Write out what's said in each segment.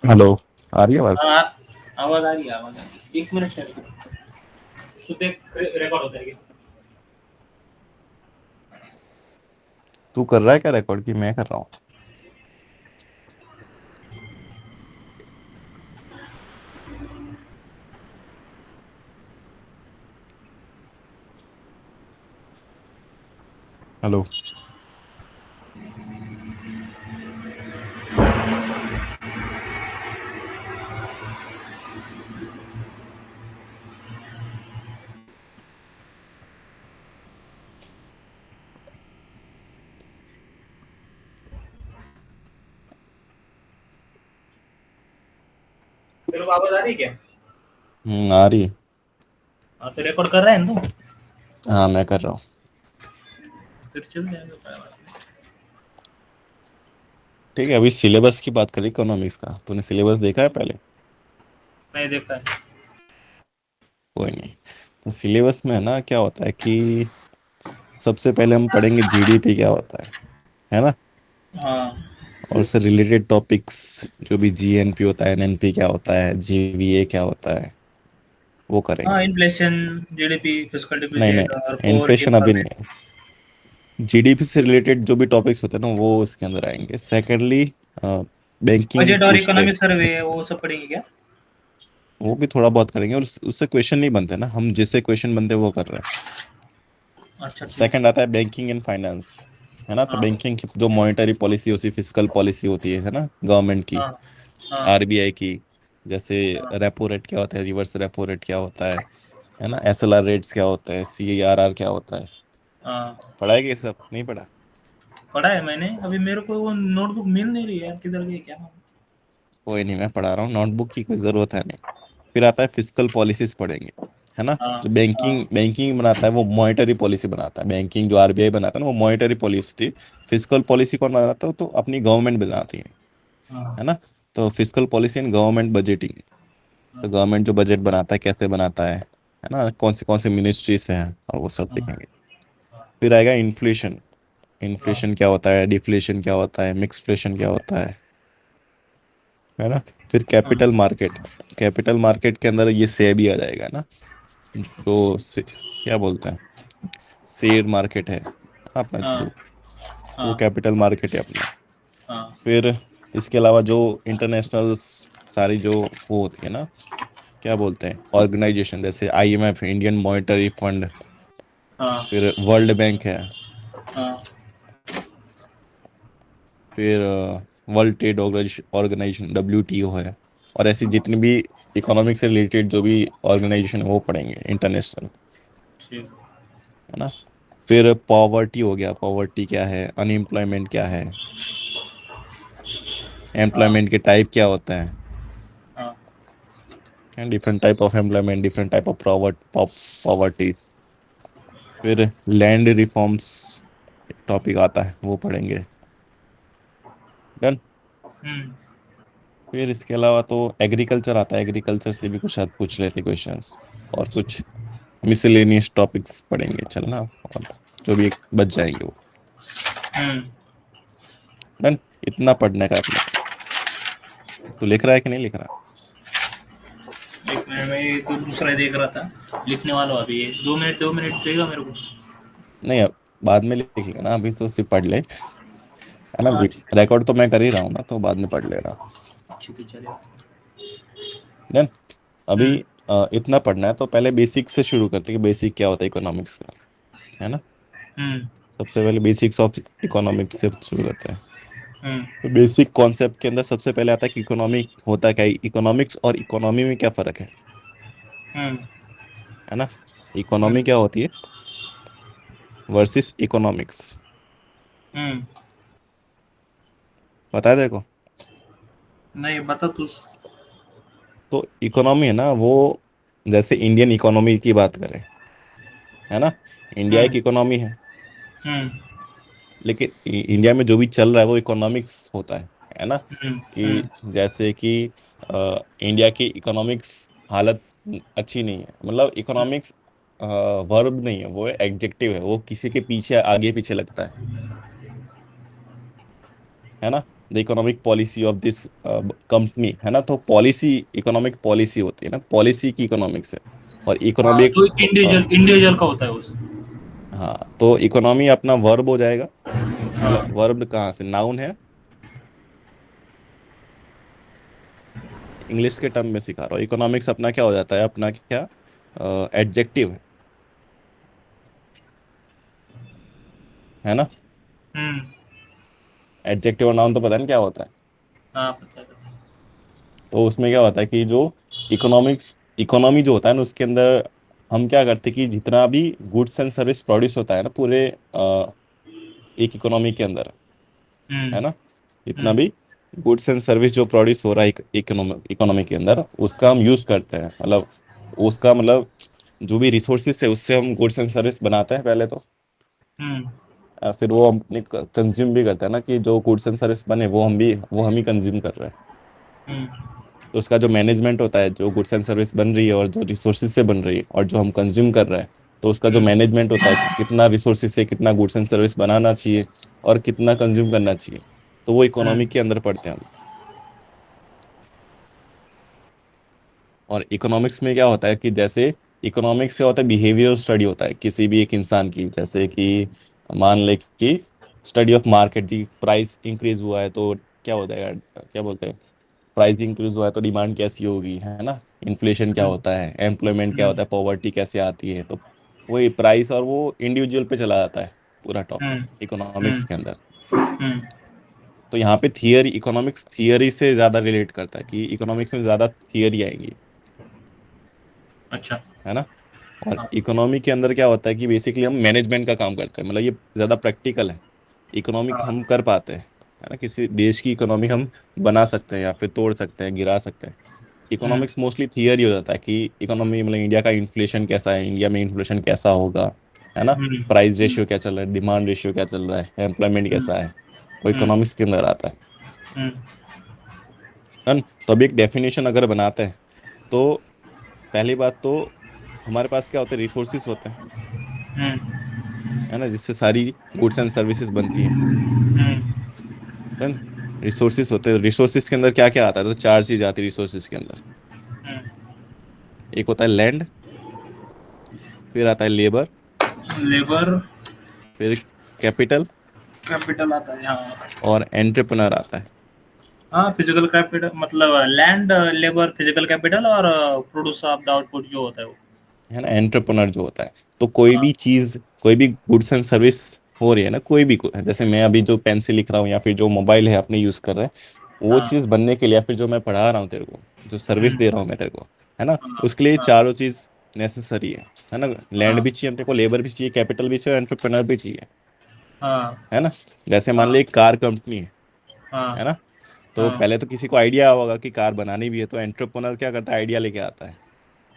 Hello. आ रही है आवाज? हाँ, आवाज आ रही है, आवाज आ रही है। एक मिनट ठहर। तो देख रिकॉर्ड होता है क्या? तू कर रहा है क्या रिकॉर्ड की मैं कर रहा हूँ? हेलो। तेरे को आवाज आ रही है क्या? आ रही है। हाँ, तो रिकॉर्ड कर रहा है ना तू? हाँ मैं कर रहा हूँ। फिर चल जाएगा, कोई बात नहीं। ठीक है, अभी सिलेबस की बात करी इकोनॉमिक्स का। तूने सिलेबस देखा है पहले? नहीं देखा है। कोई नहीं। तो सिलेबस में है ना, क्या होता है कि सबसे पहले हम पढ़ेंगे जीडीपी क्या होता है ना। हाँ और उससे रिलेटेड टॉपिक्स, जो भी जीएनपी होता है, एनएनपी क्या होता है, जीवीए क्या होता है, वो हाँ, करेंगे। इन्फ्लेशन, जीडीपी, फिजिकल नहीं डिफिसिट और नहीं, कोर इन्फ्लेशन अभी नहीं इन्फॉर्मेट। है। जीडीपी से रिलेटेड जो भी टॉपिक्स होते हैं ना, वो इसके अंदर आएंगे। सेकेंडली, बैंकिंग बजट और पूछते हैं। इकोनॉमिक सर्वे वो सब पढ़ेंगे क्या? वो भी थोड़ा बहुत करेंगे, और उससे क्वेश्चन नहीं बनते ना, हम जिससे क्वेश्चन बनते हैं वो कर रहे हैं। अच्छा ठीक सेकंड है। आता है बैंकिंग एंड फाइनेंस, है ना। तो हाँ बैंकिंग की जो मॉनेटरी पॉलिसी होती है, फिजिकल पॉलिसी होती है ना, गवर्नमेंट की, हाँ हाँ आरबीआई की। जैसे हाँ रेपो रेट क्या होता है, रिवर्स रेपो रेट क्या होता है ना, एसएलआर रेट्स क्या होता है, सीआरआर क्या होता है। हाँ। पढ़ा है कि ये सब नहीं पढ़ा? पढ़ा है मैंने, अभी मेरे को वो नोटबुक मिल नहीं रही यार, किधर गई क्या? कोई नहीं, मैं पढ़ा रहा हूँ, नोटबुक की कोई ज़रूरत है नहीं। फिर आता है फिजिकल पॉलिसीज पढ़ेंगे, है ना। हाँ जो बैंकिंग हाँ बैंकिंग बनाता है वो मॉनेटरी पॉलिसी बनाता है। बैंकिंग जो आरबीआई बनाता है ना, वो मॉनेटरी पॉलिसी थी। फिजिकल पॉलिसी कौन बनाता है? तो अपनी गवर्नमेंट बनाती है हाँ ना। तो physical policy and government budgeting. तो हाँ गवर्नमेंट जो बजट बनाता है कैसे बनाता है ना, कौन सी मिनिस्ट्रीज हैं, और वो सब हाँ देखेंगे। फिर आएगा इन्फ्लेशन। हाँ इन्फ्लेशन क्या होता है, डिफ्लेशन क्या होता है, मिक्सफ्लेशन क्या होता है ना। फिर हाँ कैपिटल मार्केट। कैपिटल मार्केट के अंदर ये सेबी आ जाएगा ना, क्या बोलते हैं, शेयर मार्केट है अपना हाँ जो, वो हाँ कैपिटल मार्केट है अपना। हाँ फिर इसके अलावा जो इंटरनेशनल सारी जो वो होती है ना, क्या बोलते हैं, ऑर्गेनाइजेशन, जैसे आईएमएफ, इंडियन मॉनेटरी फंड। हाँ फिर वर्ल्ड बैंक है। हाँ फिर वर्ल्ड ट्रेड ऑर्गेनाइजेशन, डब्ल्यूटीओ है। और ऐसी जितनी भी इकोनॉमिक से रिलेटेड जो भी ऑर्गेनाइजेशन है वो पढ़ेंगे, इंटरनेशनल, ठीक। है ना। फिर पॉवर्टी हो गया, पॉवर्टी क्या है, अनएम्प्लॉयमेंट क्या है, हाँ एम्प्लॉयमेंट के टाइप क्या होता हाँ है, different type of employment, different type of poverty. फिर लैंड रिफॉर्म्स टॉपिक आता है, वो पढ़ेंगे। डन। हम्म। फिर इसके अलावा तो एग्रीकल्चर आता है, एग्रीकल्चर से भी कुछ शायद पूछ लेते क्वेश्चंस। और कुछ मिसलेनियस टॉपिक्स पढ़ेंगे चलना, और जो भी एक बच जाएंगे वो। हम्म। डन। इतना पढ़ने का है अपने को। तो लिख रहा है कि नहीं लिख रहा? एक मिनट में ये तो दूसरा ही देख रहा था, लिखने वाला हूँ अभी। ये 2 मिनट देगा मेरे को? नहीं, अब बाद में लिख लेगा ना, अभी तो सिर्फ पढ़ ले, है ना। हाँ ठीक है। रिकॉर्ड तो मैं कर ही रहा हूँ ना, तो बाद में पढ़ लेना। ठीक है चलेगा। डन। अभी हम्म। इतना पढ़ना है तो पहले बेसिक से शुरू करते हैं कि बेसिक क्या होता है इकोनॉमिक्स का, है ना। हम्म। सबसे पहले बेसिक्स ऑफ इकोनॉमिक्स से शुरू करते हैं। हम्म। तो बेसिक कॉन्सेप्ट के अंदर सबसे पहले आता है कि इकोनॉमी होता क्या है, इकोनॉमिक्स और इकोनॉमी में क्या फर्क हम्म। है ना। हम्म। इकोनॉमी क्या होती है वर्सेस इकोनॉमिक्स, हम्म। पता है देखो। नहीं बता तू। तो इकोनॉमी है ना वो, जैसे इंडियन इकोनॉमी की बात करें, है ना। इंडिया एक हम्म। इकोनॉमी है, हम्म। लेकिन इंडिया में जो भी चल रहा है वो इकोनॉमिक्स होता है ना। हम्म। हम्म। कि जैसे कि इंडिया की इकोनॉमिक्स हालत अच्छी नहीं है, मतलब इकोनॉमिक्स वर्ब नहीं है, वो एडजेक्टिव है, वो किसी के पीछे आगे पीछे लगता है ना। The economic policy of this company, है ना। तो पॉलिसी, इकोनॉमिक पॉलिसी होती है ना, पॉलिसी की इकोनॉमिक्स है। और हाँ, इकोनॉमिक, तो इंडिविजुअल इंडिविजुअल का होता है उस। हाँ, तो इकोनॉमी अपना वर्ब हो जाएगा। मतलब हाँ। वर्ब कहाँ से, नाउन है, इंग्लिश के टर्म में सिखा रहा हूँ। इकोनॉमिक्स अपना क्या हो जाता है, अपना क्या एडजेक्टिव है ना। हम्म। एडजेक्टिव और नाउन तो पता नहीं क्या होता है। हाँ, पता है पता है। तो उसमें क्या होता है कि जो इकोनॉमिक्स, इकोनॉमी जो होता है ना, उसके अंदर हम क्या करते हैं कि जितना भी गुड्स एंड सर्विस प्रोड्यूस होता है ना पूरे एक इकोनॉमी के अंदर, है हम्म। ना, जितना हम्म। भी गुड्स एंड सर्विस जो प्रोड्यूस हो रहा है इकोनॉमी, इकोनॉमी के अंदर, उसका हम यूज करते हैं। मतलब उसका मतलब जो भी रिसोर्सेस है उससे हम गुड्स एंड सर्विस बनाते हैं पहले तो। हम्म। फिर वो हम अपने कंज्यूम भी करते हैं ना, कि जो गुड्स एंड सर्विस बने वो हम ही कंज्यूम कर रहे हैं। हम्म। तो उसका जो मैनेजमेंट होता है, जो गुड्स एंड सर्विस बन रही है और जो रिसोर्सेज से बन रही है और जो हम कंज्यूम कर रहे हैं, तो उसका जो हम्म। मैनेजमेंट होता है कि कितना रिसोर्सेज से कितना गुड्स एंड सर्विस बनाना चाहिए और कितना कंज्यूम करना चाहिए, तो वो हम्म। इकोनॉमी के अंदर पढ़ते हैं हम। और इकोनॉमिक्स में क्या होता है कि जैसे इकोनॉमिक्स क्या होता है, बिहेवियरल स्टडी होता है किसी भी एक इंसान की। जैसे कि मान ले कि स्टडी ऑफ मार्केट, जी प्राइस इंक्रीज हुआ है तो क्या होता है, क्या बोलते हैं, प्राइस इंक्रीज हुआ है तो डिमांड कैसी होगी, है ना। इन्फ्लेशन क्या हम्म। होता है, एम्प्लॉयमेंट क्या हम्म। होता है, पॉवर्टी कैसे आती है, तो वही प्राइस और वो इंडिविजुअल पे चला जाता है पूरा टॉपिक हम्म। इकोनॉमिक्स हम्म। के अंदर। हम्म। तो यहाँ पे थियरी, इकोनॉमिक्स थियरी से ज़्यादा रिलेट करता है, कि इकोनॉमिक्स में ज़्यादा थियरी आएंगी, अच्छा। है ना। और हाँ। इकोनॉमी के अंदर क्या होता है कि बेसिकली हम मैनेजमेंट का काम करते हैं, मतलब ये ज़्यादा प्रैक्टिकल है। इकोनॉमिक हाँ। हम कर पाते हैं, है ना, किसी देश की इकोनॉमी हम बना सकते हैं या फिर तोड़ सकते हैं, गिरा सकते हैं। हम्म। इकोनॉमिक्स मोस्टली थियरी हो जाता है कि इकोनॉमी, मतलब इंडिया का इन्फ्लेशन कैसा है, इंडिया में इन्फ्लेशन कैसा होगा, है ना, हम्म। प्राइस हम्म। रेशियो क्या चल रहा है, डिमांड रेशियो क्या चल रहा है, एम्प्लॉयमेंट हम्म। कैसा है, वो हम्म। इकोनॉमिक्स के अंदर आता हम्म। है ना। तो अभी एक डेफिनेशन अगर बनाते हैं, तो पहली बात तो हमारे पास क्या होते हैं, रिसोर्सेज होते हैं, हम्म। है ना, जिससे सारी गुड्स एंड सर्विसेज बनती हैं, हम्म। है ना। रिसोर्सेज होते हैं, रिसोर्सेज के अंदर क्या क्या आता है, तो चार चीज आती है रिसोर्सेज के अंदर। एक होता है लैंड, फिर आता है लेबर, लेबर। फिर कैपिटल, कैपिटल आता है, हाँ। और एंटरप्रेन्योर आता है। हाँ, फिजिकल कैपिटल मतलब लैंड, लेबर, फिजिकल कैपिटल और प्रोड्यूस ऑफ द आउटपुट जो होता है वो। है ना, एंटरप्रेन्योर जो होता है, तो कोई हाँ। भी चीज, कोई भी गुड्स एंड सर्विस हो रही है ना, कोई भी जैसे मैं अभी जो पेन से लिख रहा हूँ या फिर जो मोबाइल है अपने यूज कर रहे हैं, वो हाँ। चीज बनने के लिए, या फिर जो मैं पढ़ा रहा हूँ तेरे को, जो सर्विस हम्म। दे रहा हूँ मैं तेरे को, है ना, हाँ। उसके लिए हाँ। चारों चीज नेसेसरी है ना। लैंड हाँ। भी चाहिए अपने को, लेबर भी चाहिए, कैपिटल भी चाहिए, एंटरप्रेन्योर भी चाहिए, हाँ। है ना। जैसे मान हाँ। ली एक कार कंपनी है हाँ। ना। तो हाँ। पहले तो किसी को आइडिया होगा कि कार बनानी भी है, तो एंटरप्रेन्योर क्या करता है, आइडिया लेके आता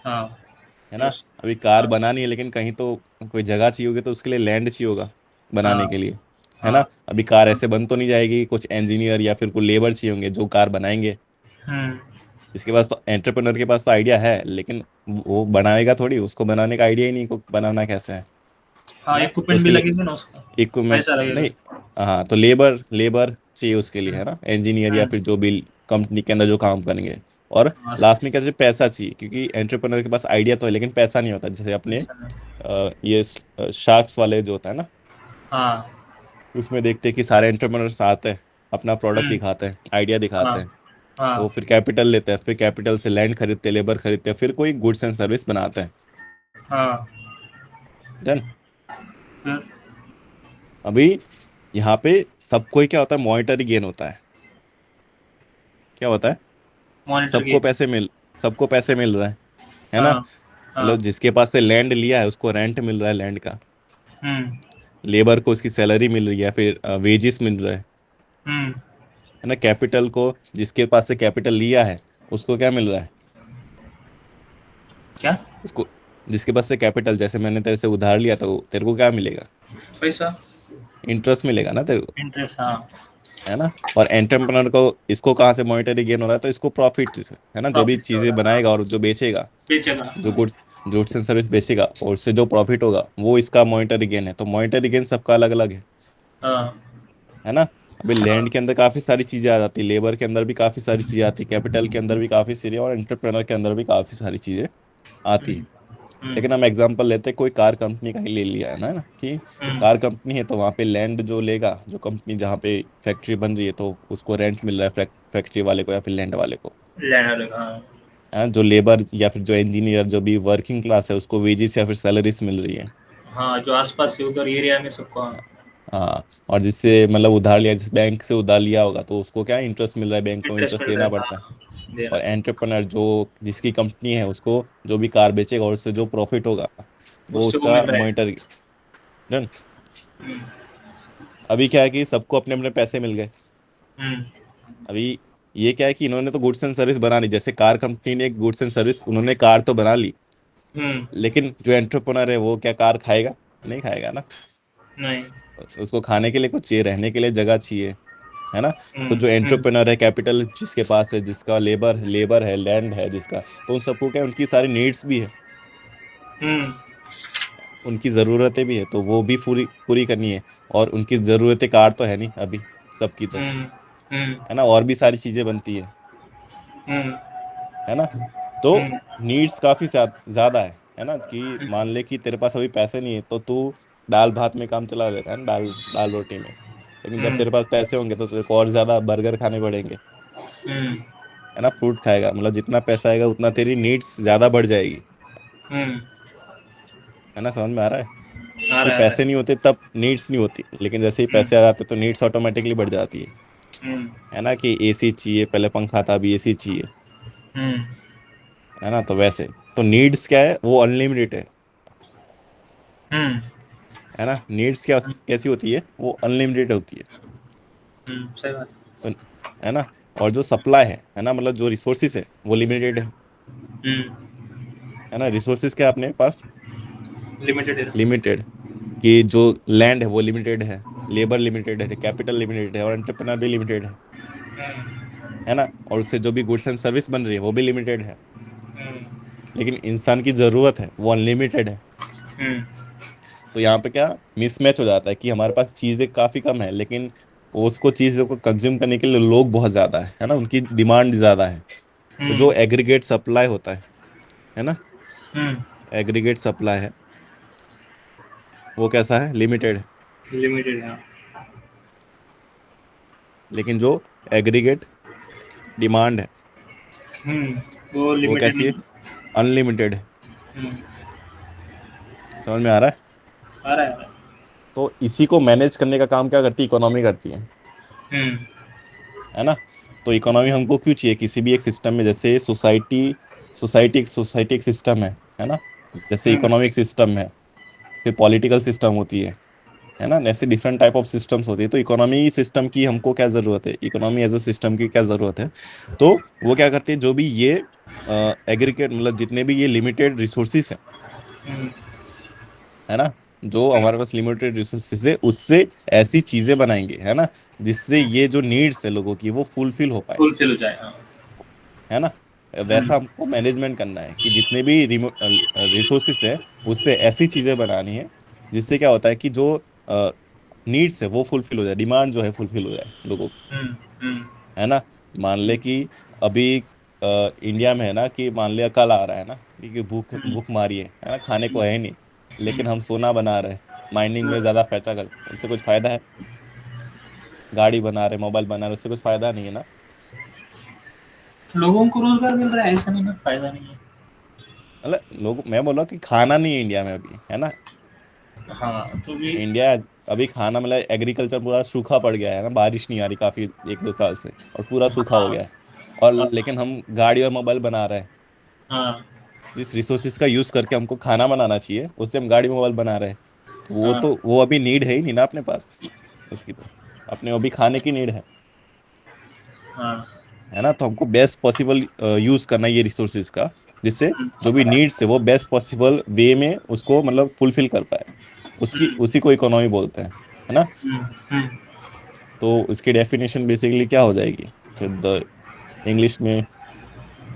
हाँ। है ना। यस। अभी कार हाँ। बनानी है लेकिन कहीं तो कोई जगह चाहिए होगी, तो उसके लिए लैंड चाहिए होगा हाँ। बनाने के लिए, है ना। हाँ। अभी कार हाँ। ऐसे बन तो नहीं जाएगी, कुछ इंजीनियर या फिर कोई लेबर चाहिए होंगे जो कार बनाएंगे। हम्म। इसके पास तो, एंटरप्रेन्योर के पास तो आइडिया है, लेकिन वो बनाएगा थोड़ी, उसको बनाने का आइडिया ही नहीं को बनाना कैसे है हाँ, ना। तो इक्विपमेंट उसके भी लिए लगेगा ना उसका। इक्विपमेंट पैसा लगेगा। नहीं, हाँ, तो लेबर लेबर चाहिए उसके लिए, हम्म। है ना, इंजीनियर या हम्म। फिर जो भी कंपनी के अंदर जो काम करेंगे। और हाँ, लास्ट में क्या चाहिए, पैसा चाहिए, क्योंकि एंटरप्रेन्योर के पास आइडिया तो है लेकिन पैसा नहीं होता। जैसे अपने पैसा नहीं। ये शार्क्स वाले जो होता है ना, हाँ। उसमें देखते हैं कि सारे एंटरप्रेन्योर्स आते हैं, अपना प्रोडक्ट हम्म। दिखाते हैं, आइडिया हाँ। दिखाते हैं, तो हाँ। फिर कैपिटल लेते हैं, फिर कैपिटल से लैंड खरीदते हैं, लेबर खरीदते हैं, फिर कोई गुड्स एंड सर्विस बनाते हैं। हाँ। डन। फिर अभी यहाँ पे सबको ही क्या होता है, मॉनेटरी गेन होता है। क्या होता है, मॉनिटर सबको गेट। पैसे मिल सबको पैसे मिल रहा है ना। हाँ। हाँ। मतलब जिसके पास से लैंड लिया है उसको रेंट मिल रहा है लैंड का, हम्म। लेबर को उसकी सैलरी मिल रही है, फिर वेजेस मिल रहा हम्म। है ना। कैपिटल को, जिसके पास से कैपिटल लिया है, उसको क्या मिल रहा है, क्या? उसको, जिसके पास से कैपिटल, जैसे मैंने तेरे से उधार लिया था, वो तेरे को क्या मिलेगा, पैसा। इंटरेस्ट मिलेगा ना तेरे को, इंटरेस्ट, हाँ। है ना। और एंटरप्रेन्योर को, इसको कहाँ से मॉनेटरी गेन हो रहा है, तो इसको प्रॉफिट से, है ना, जो भी प्रॉफिट से हो चीजें रहा है, हाँ। बनाएगा और जो बेचेगा, बेचेगा, जो हाँ। गुड्स गुड्स एंड सर्विस बेचेगा, और उससे जो प्रॉफिट होगा वो इसका मॉनेटरी गेन है। तो मॉनेटरी गेन सबका अलग अलग है हाँ। है ना। अभी लैंड के अंदर काफी सारी चीजें आ जाती है, लेबर के अंदर भी काफी सारी चीजें आती है, कैपिटल के अंदर भी काफी सारी, और एंटरप्रेनर के अंदर भी काफी सारी चीजें आती है। हम्म, हम्म, लेकिन हम एग्जांपल लेते हैं, कोई कार कंपनी का ही ले लिया है ना कि हम्म, कार कंपनी है तो वहाँ पे लैंड जो लेगा, जो कंपनी जहाँ पे फैक्ट्री बन रही है तो उसको रेंट मिल रहा है फैक्ट्री वाले को या फिर लैंड वाले को। लैंड हाँ। जो लेबर या फिर जो इंजीनियर जो भी वर्किंग क्लास है उसको वेजेस या फिर सैलरीज मिल रही है। हाँ, जो आसपास से उधर एरिया में सबको, हाँ, हाँ, और जिससे मतलब उधार लिया, जिस बैंक से उधार लिया होगा तो उसको क्या इंटरेस्ट मिल रहा है, बैंक को इंटरेस्ट इंटरेस्ट मिल रहा देना है, पड़ता है। हाँ, देना और पड़ता एंटरप्रेनर जो जिसकी कंपनी है उसको जो भी कार बेचेगा और उससे जो प्रॉफिट होगा है, वो उससे वो उसका मिल रहा है। मॉनिटर। डन। हम्म, अभी क्या है कि सबको अपने अपने पैसे मिल गए। हम्म, अभी ये क्या है कि इन्होंने तो गुड्स एंड सर्विस बना ली, जैसे कार कंपनी ने एक गुड्स एंड सर्विस, उन्होंने कार तो बना ली, हम्म, लेकिन जो एंटरप्रेन्योर है वो क्या कार खाएगा? नहीं खाएगा ना। नहीं, उसको खाने के लिए कुछ चाहिए, रहने के लिए जगह चाहिए, है ना। तो हम्म, जो हम्म, एंटरप्रेन्योर है, कैपिटल जिसके पास है, जिसका लेबर लेबर है, लैंड है जिसका, तो उन सबको क्या उनकी सारी नीड्स भी है, हम्म, उनकी ज़रूरतें भी है, तो वो भी पूरी पूरी करनी है। और उनकी ज़रूरतें कार तो है नहीं अभी सबकी तो, हम्म, हम्म, है ना, और भी सारी चीज़ें बनती हम्म, है ना। तो हम्म, नीड्स काफ़ी ज़्यादा है ना, कि मान ले कि तेरे पास अभी पैसे नहीं है तो तू दाल भात में काम चला लेता है ना, दाल दाल रोटी में। लेकिन जब हम्म, तेरे पास पैसे होंगे तो तेरे को और ज़्यादा बर्गर खाने पड़ेंगे, हम्म, है ना, फ्रूट खाएगा, मतलब जितना पैसा आएगा उतना तेरी नीड्स ज़्यादा बढ़ जाएगी, हम्म, है ना, समझ में आ रहा है। आ कि रहा है, आ रहा पैसे है। नहीं होते तब नीड्स नहीं होती, लेकिन जैसे ही हम्म, पैसे आ जाते तो नीड्स ऑटोमेटिकली बढ़ जाती हम्म, है ना, कि एसी चाहिए, पहले पंखा था अभी एसी चाहिए, हम्म, है ना। तो वैसे तो नीड्स क्या है, वो अनलिमिटेड हम्म, है ना। नीड्स क्या कैसी होती है, वो अनलिमिटेड होती है। सही बात तो है ना। और जो सप्लाई है ना, मतलब जो रिसोर्सेज है वो लिमिटेड है। है ना। रिसोर्सेज क्या है अपने पास? लिमिटेड है। लिमिटेड। कि जो लैंड है वो लिमिटेड है, लेबर लिमिटेड है, कैपिटल लिमिटेड है, और एंटरप्रेन्योर भी लिमिटेड है ना। और उससे जो भी गुड्स एंड सर्विस बन रही है वो भी लिमिटेड है। हम्म, लेकिन इंसान की जरूरत है वो अनलिमिटेड है। हम्म, तो यहाँ पे क्या मिसमैच हो जाता है कि हमारे पास चीजें काफी कम है, लेकिन उसको चीजों को कंज्यूम करने के लिए लोग बहुत ज्यादा है ना, उनकी डिमांड ज्यादा है। तो जो हम्म, एग्रीगेट सप्लाई होता है ना, हम्म, एग्रीगेट सप्लाई है वो कैसा है? लिमिटेड है। लिमिटेड है। लेकिन जो एग्रीगेट डिमांड है वो वो लिमिटेड कैसी नहीं। है? अनलिमिटेड है। हम्म, समझ में आ रहा है। आ रहा है, आ रहा है। तो इसी को मैनेज करने का काम क्या करती है? इकोनॉमी करती हम्म, है ना। तो इकोनॉमी हमको क्यों चाहिए किसी भी एक सिस्टम में? जैसे सोसाइटी एक सिस्टम है ना। जैसे हम्म, इकोनॉमिक सिस्टम है, फिर पॉलिटिकल सिस्टम होती है ना, ऐसे डिफरेंट टाइप ऑफ सिस्टम्स होती है। तो इकोनॉमी सिस्टम की हमको क्या जरूरत है, इकोनॉमी एज अ सिस्टम की क्या जरूरत है? तो वो क्या करती है, जो भी ये एग्रीगेट मतलब जितने भी ये लिमिटेड रिसोर्सेज हम्म, है ना, जो हमारे पास लिमिटेड रिसोर्सेज है उससे ऐसी चीजें बनाएंगे, है ना, जिससे ये जो नीड्स है लोगों की वो फुलफिल हो पाए, फुलफिल हो जाए, हाँ। है ना। हम्म, वैसा हमको मैनेजमेंट करना है कि जितने भी रिसोर्सेस है उससे ऐसी चीजें बनानी है जिससे क्या होता है कि जो नीड्स है वो फुलफिल हो जाए, डिमांड जो है फुलफिल हो जाए लोगों की, हम्म, हम्म, है ना। मान ले कि अभी इंडिया में है ना, कि मान लिया कल आ रहा है ना, कि भूख हम्म, भूख मारी है ना, खाने को है ही नहीं, लेकिन हम्म, हम सोना बना रहे हैं, माइनिंग में ज्यादा पैसा कर, उससे कुछ फायदा है? गाड़ी बना रहे, मोबाइल बना रहे, उससे कुछ फायदा नहीं है ना। लोगों को रोजगार मिल रहा है, ऐसा नहीं है फायदा नहीं है। मतलब लोग, मैं बोल रहा हूँ कि खाना नहीं है इंडिया में अभी, है ना। हाँ, तो भी। इंडिया अभी खाना मतलब एग्रीकल्चर पूरा सूखा पड़ गया है ना, बारिश नहीं आ रही काफी 1-2 साल से, और पूरा सूखा हो हाँ, गया है। और हाँ, लेकिन हम गाड़ी और मोबाइल बना रहे हैं, हाँ, जिस रिसोर्सेज का यूज करके हमको खाना बनाना चाहिए उससे हम गाड़ी मोबाइल बना रहे हैं। हाँ, तो वो अभी नीड है ही नहीं ना अपने पास उसकी, तो अपने अभी खाने की नीड हाँ, है ना। तो हमको बेस्ट पॉसिबल यूज करना है ये रिसोर्सेज का, जिससे जो भी नीड्स है वो बेस्ट पॉसिबल वे में उसको मतलब फुलफिल कर पाए, उसकी हम्म, उसी को इकोनॉमी बोलते हैं, है ना। हम्म, हम्म, तो इसकी डेफिनेशन बेसिकली क्या हो जाएगी फिर द इंग्लिश में,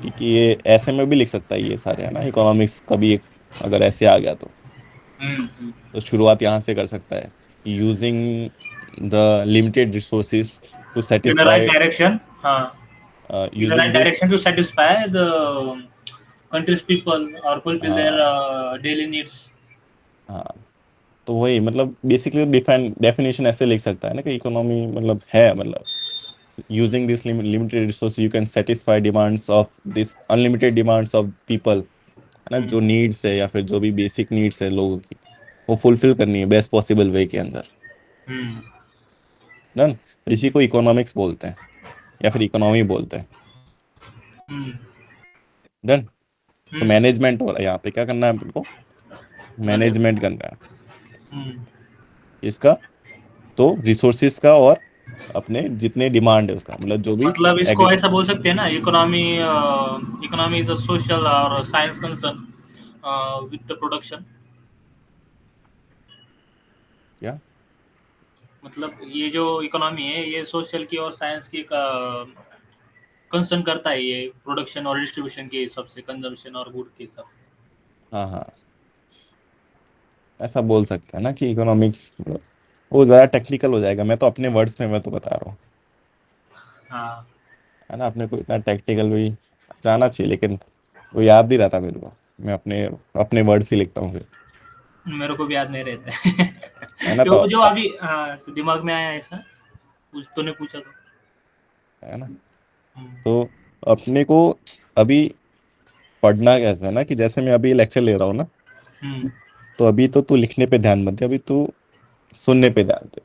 क्योंकि ये ऐसे में भी लिख सकता है ये सारे, है ना, इकोनॉमिक्स का भी एक अगर ऐसे आ गया तो हम्म, शुरुआत यहाँ से कर सकता है, using the limited resources to in the right satisfy direction. In the using right this. direction to satisfy the country's people or fulfill their हाँ daily needs. हाँ, तो वही मतलब बेसिकली डेफिनेशन ऐसे लिख सकता है ना कि इकोनॉमी मतलब है मतलब using this limited resource you can satisfy demands of this unlimited demands of people, है ना, हम्म जो नीड्स है या फिर जो भी बेसिक नीड्स है लोगों की वो फुलफिल करनी है बेस्ट पॉसिबल वे के अंदर। हम्म डन। इसी को इकोनॉमिक्स बोलते हैं या फिर इकोनॉमी बोलते हैं। हम्म डन। तो हम्म मैनेजमेंट हो रहा है यहाँ पे, क्या करना है आपको, मैनेजमेंट मैनेजमेंट। करना है हम्म इसका, तो रिसोर्सिस का और अपने जितने डिमांड है उसका मतलब जो भी मतलब इसको एग्री। ऐसा बोल सकते हैं ना, economy economy is a social और science concern with the production. क्या? मतलब ये जो इकोनॉमी है ये सोशल की और साइंस की कंसर्न करता है, ये प्रोडक्शन और डिस्ट्रीब्यूशन के हिसाब से, कंजम्पशन और गुड के हिसाब से। हाँ हाँ, ऐसा बोल सकते हैं ना कि इकोनॉमिक्स वो ज़्यादा टेक्निकल हो जाएगा, मैं तो अपने वर्ड्स में मैं तो बता रहा हूँ, हाँ, है ना, अपने को इतना टेक्निकल भी जाना चाहिए लेकिन वो याद नहीं रहता मेरे को, मैं अपने अपने वर्ड्स ही लिखता हूँ फिर, मेरे को भी याद नहीं रहता है ना, तो क्यों जो अभी तो दिमाग में आया ऐसा, कुछ तूने पूछा तो। है ना, हम्म तो अपने को अभी पढ़ना कैसा है ना कि जैसे मैं अभी लेक्चर ले रहा हूँ ना, हम्म तो अभी तो तू लिखने पे ध्यान मत दे, अभी तू सुनने पे ध्यान दे।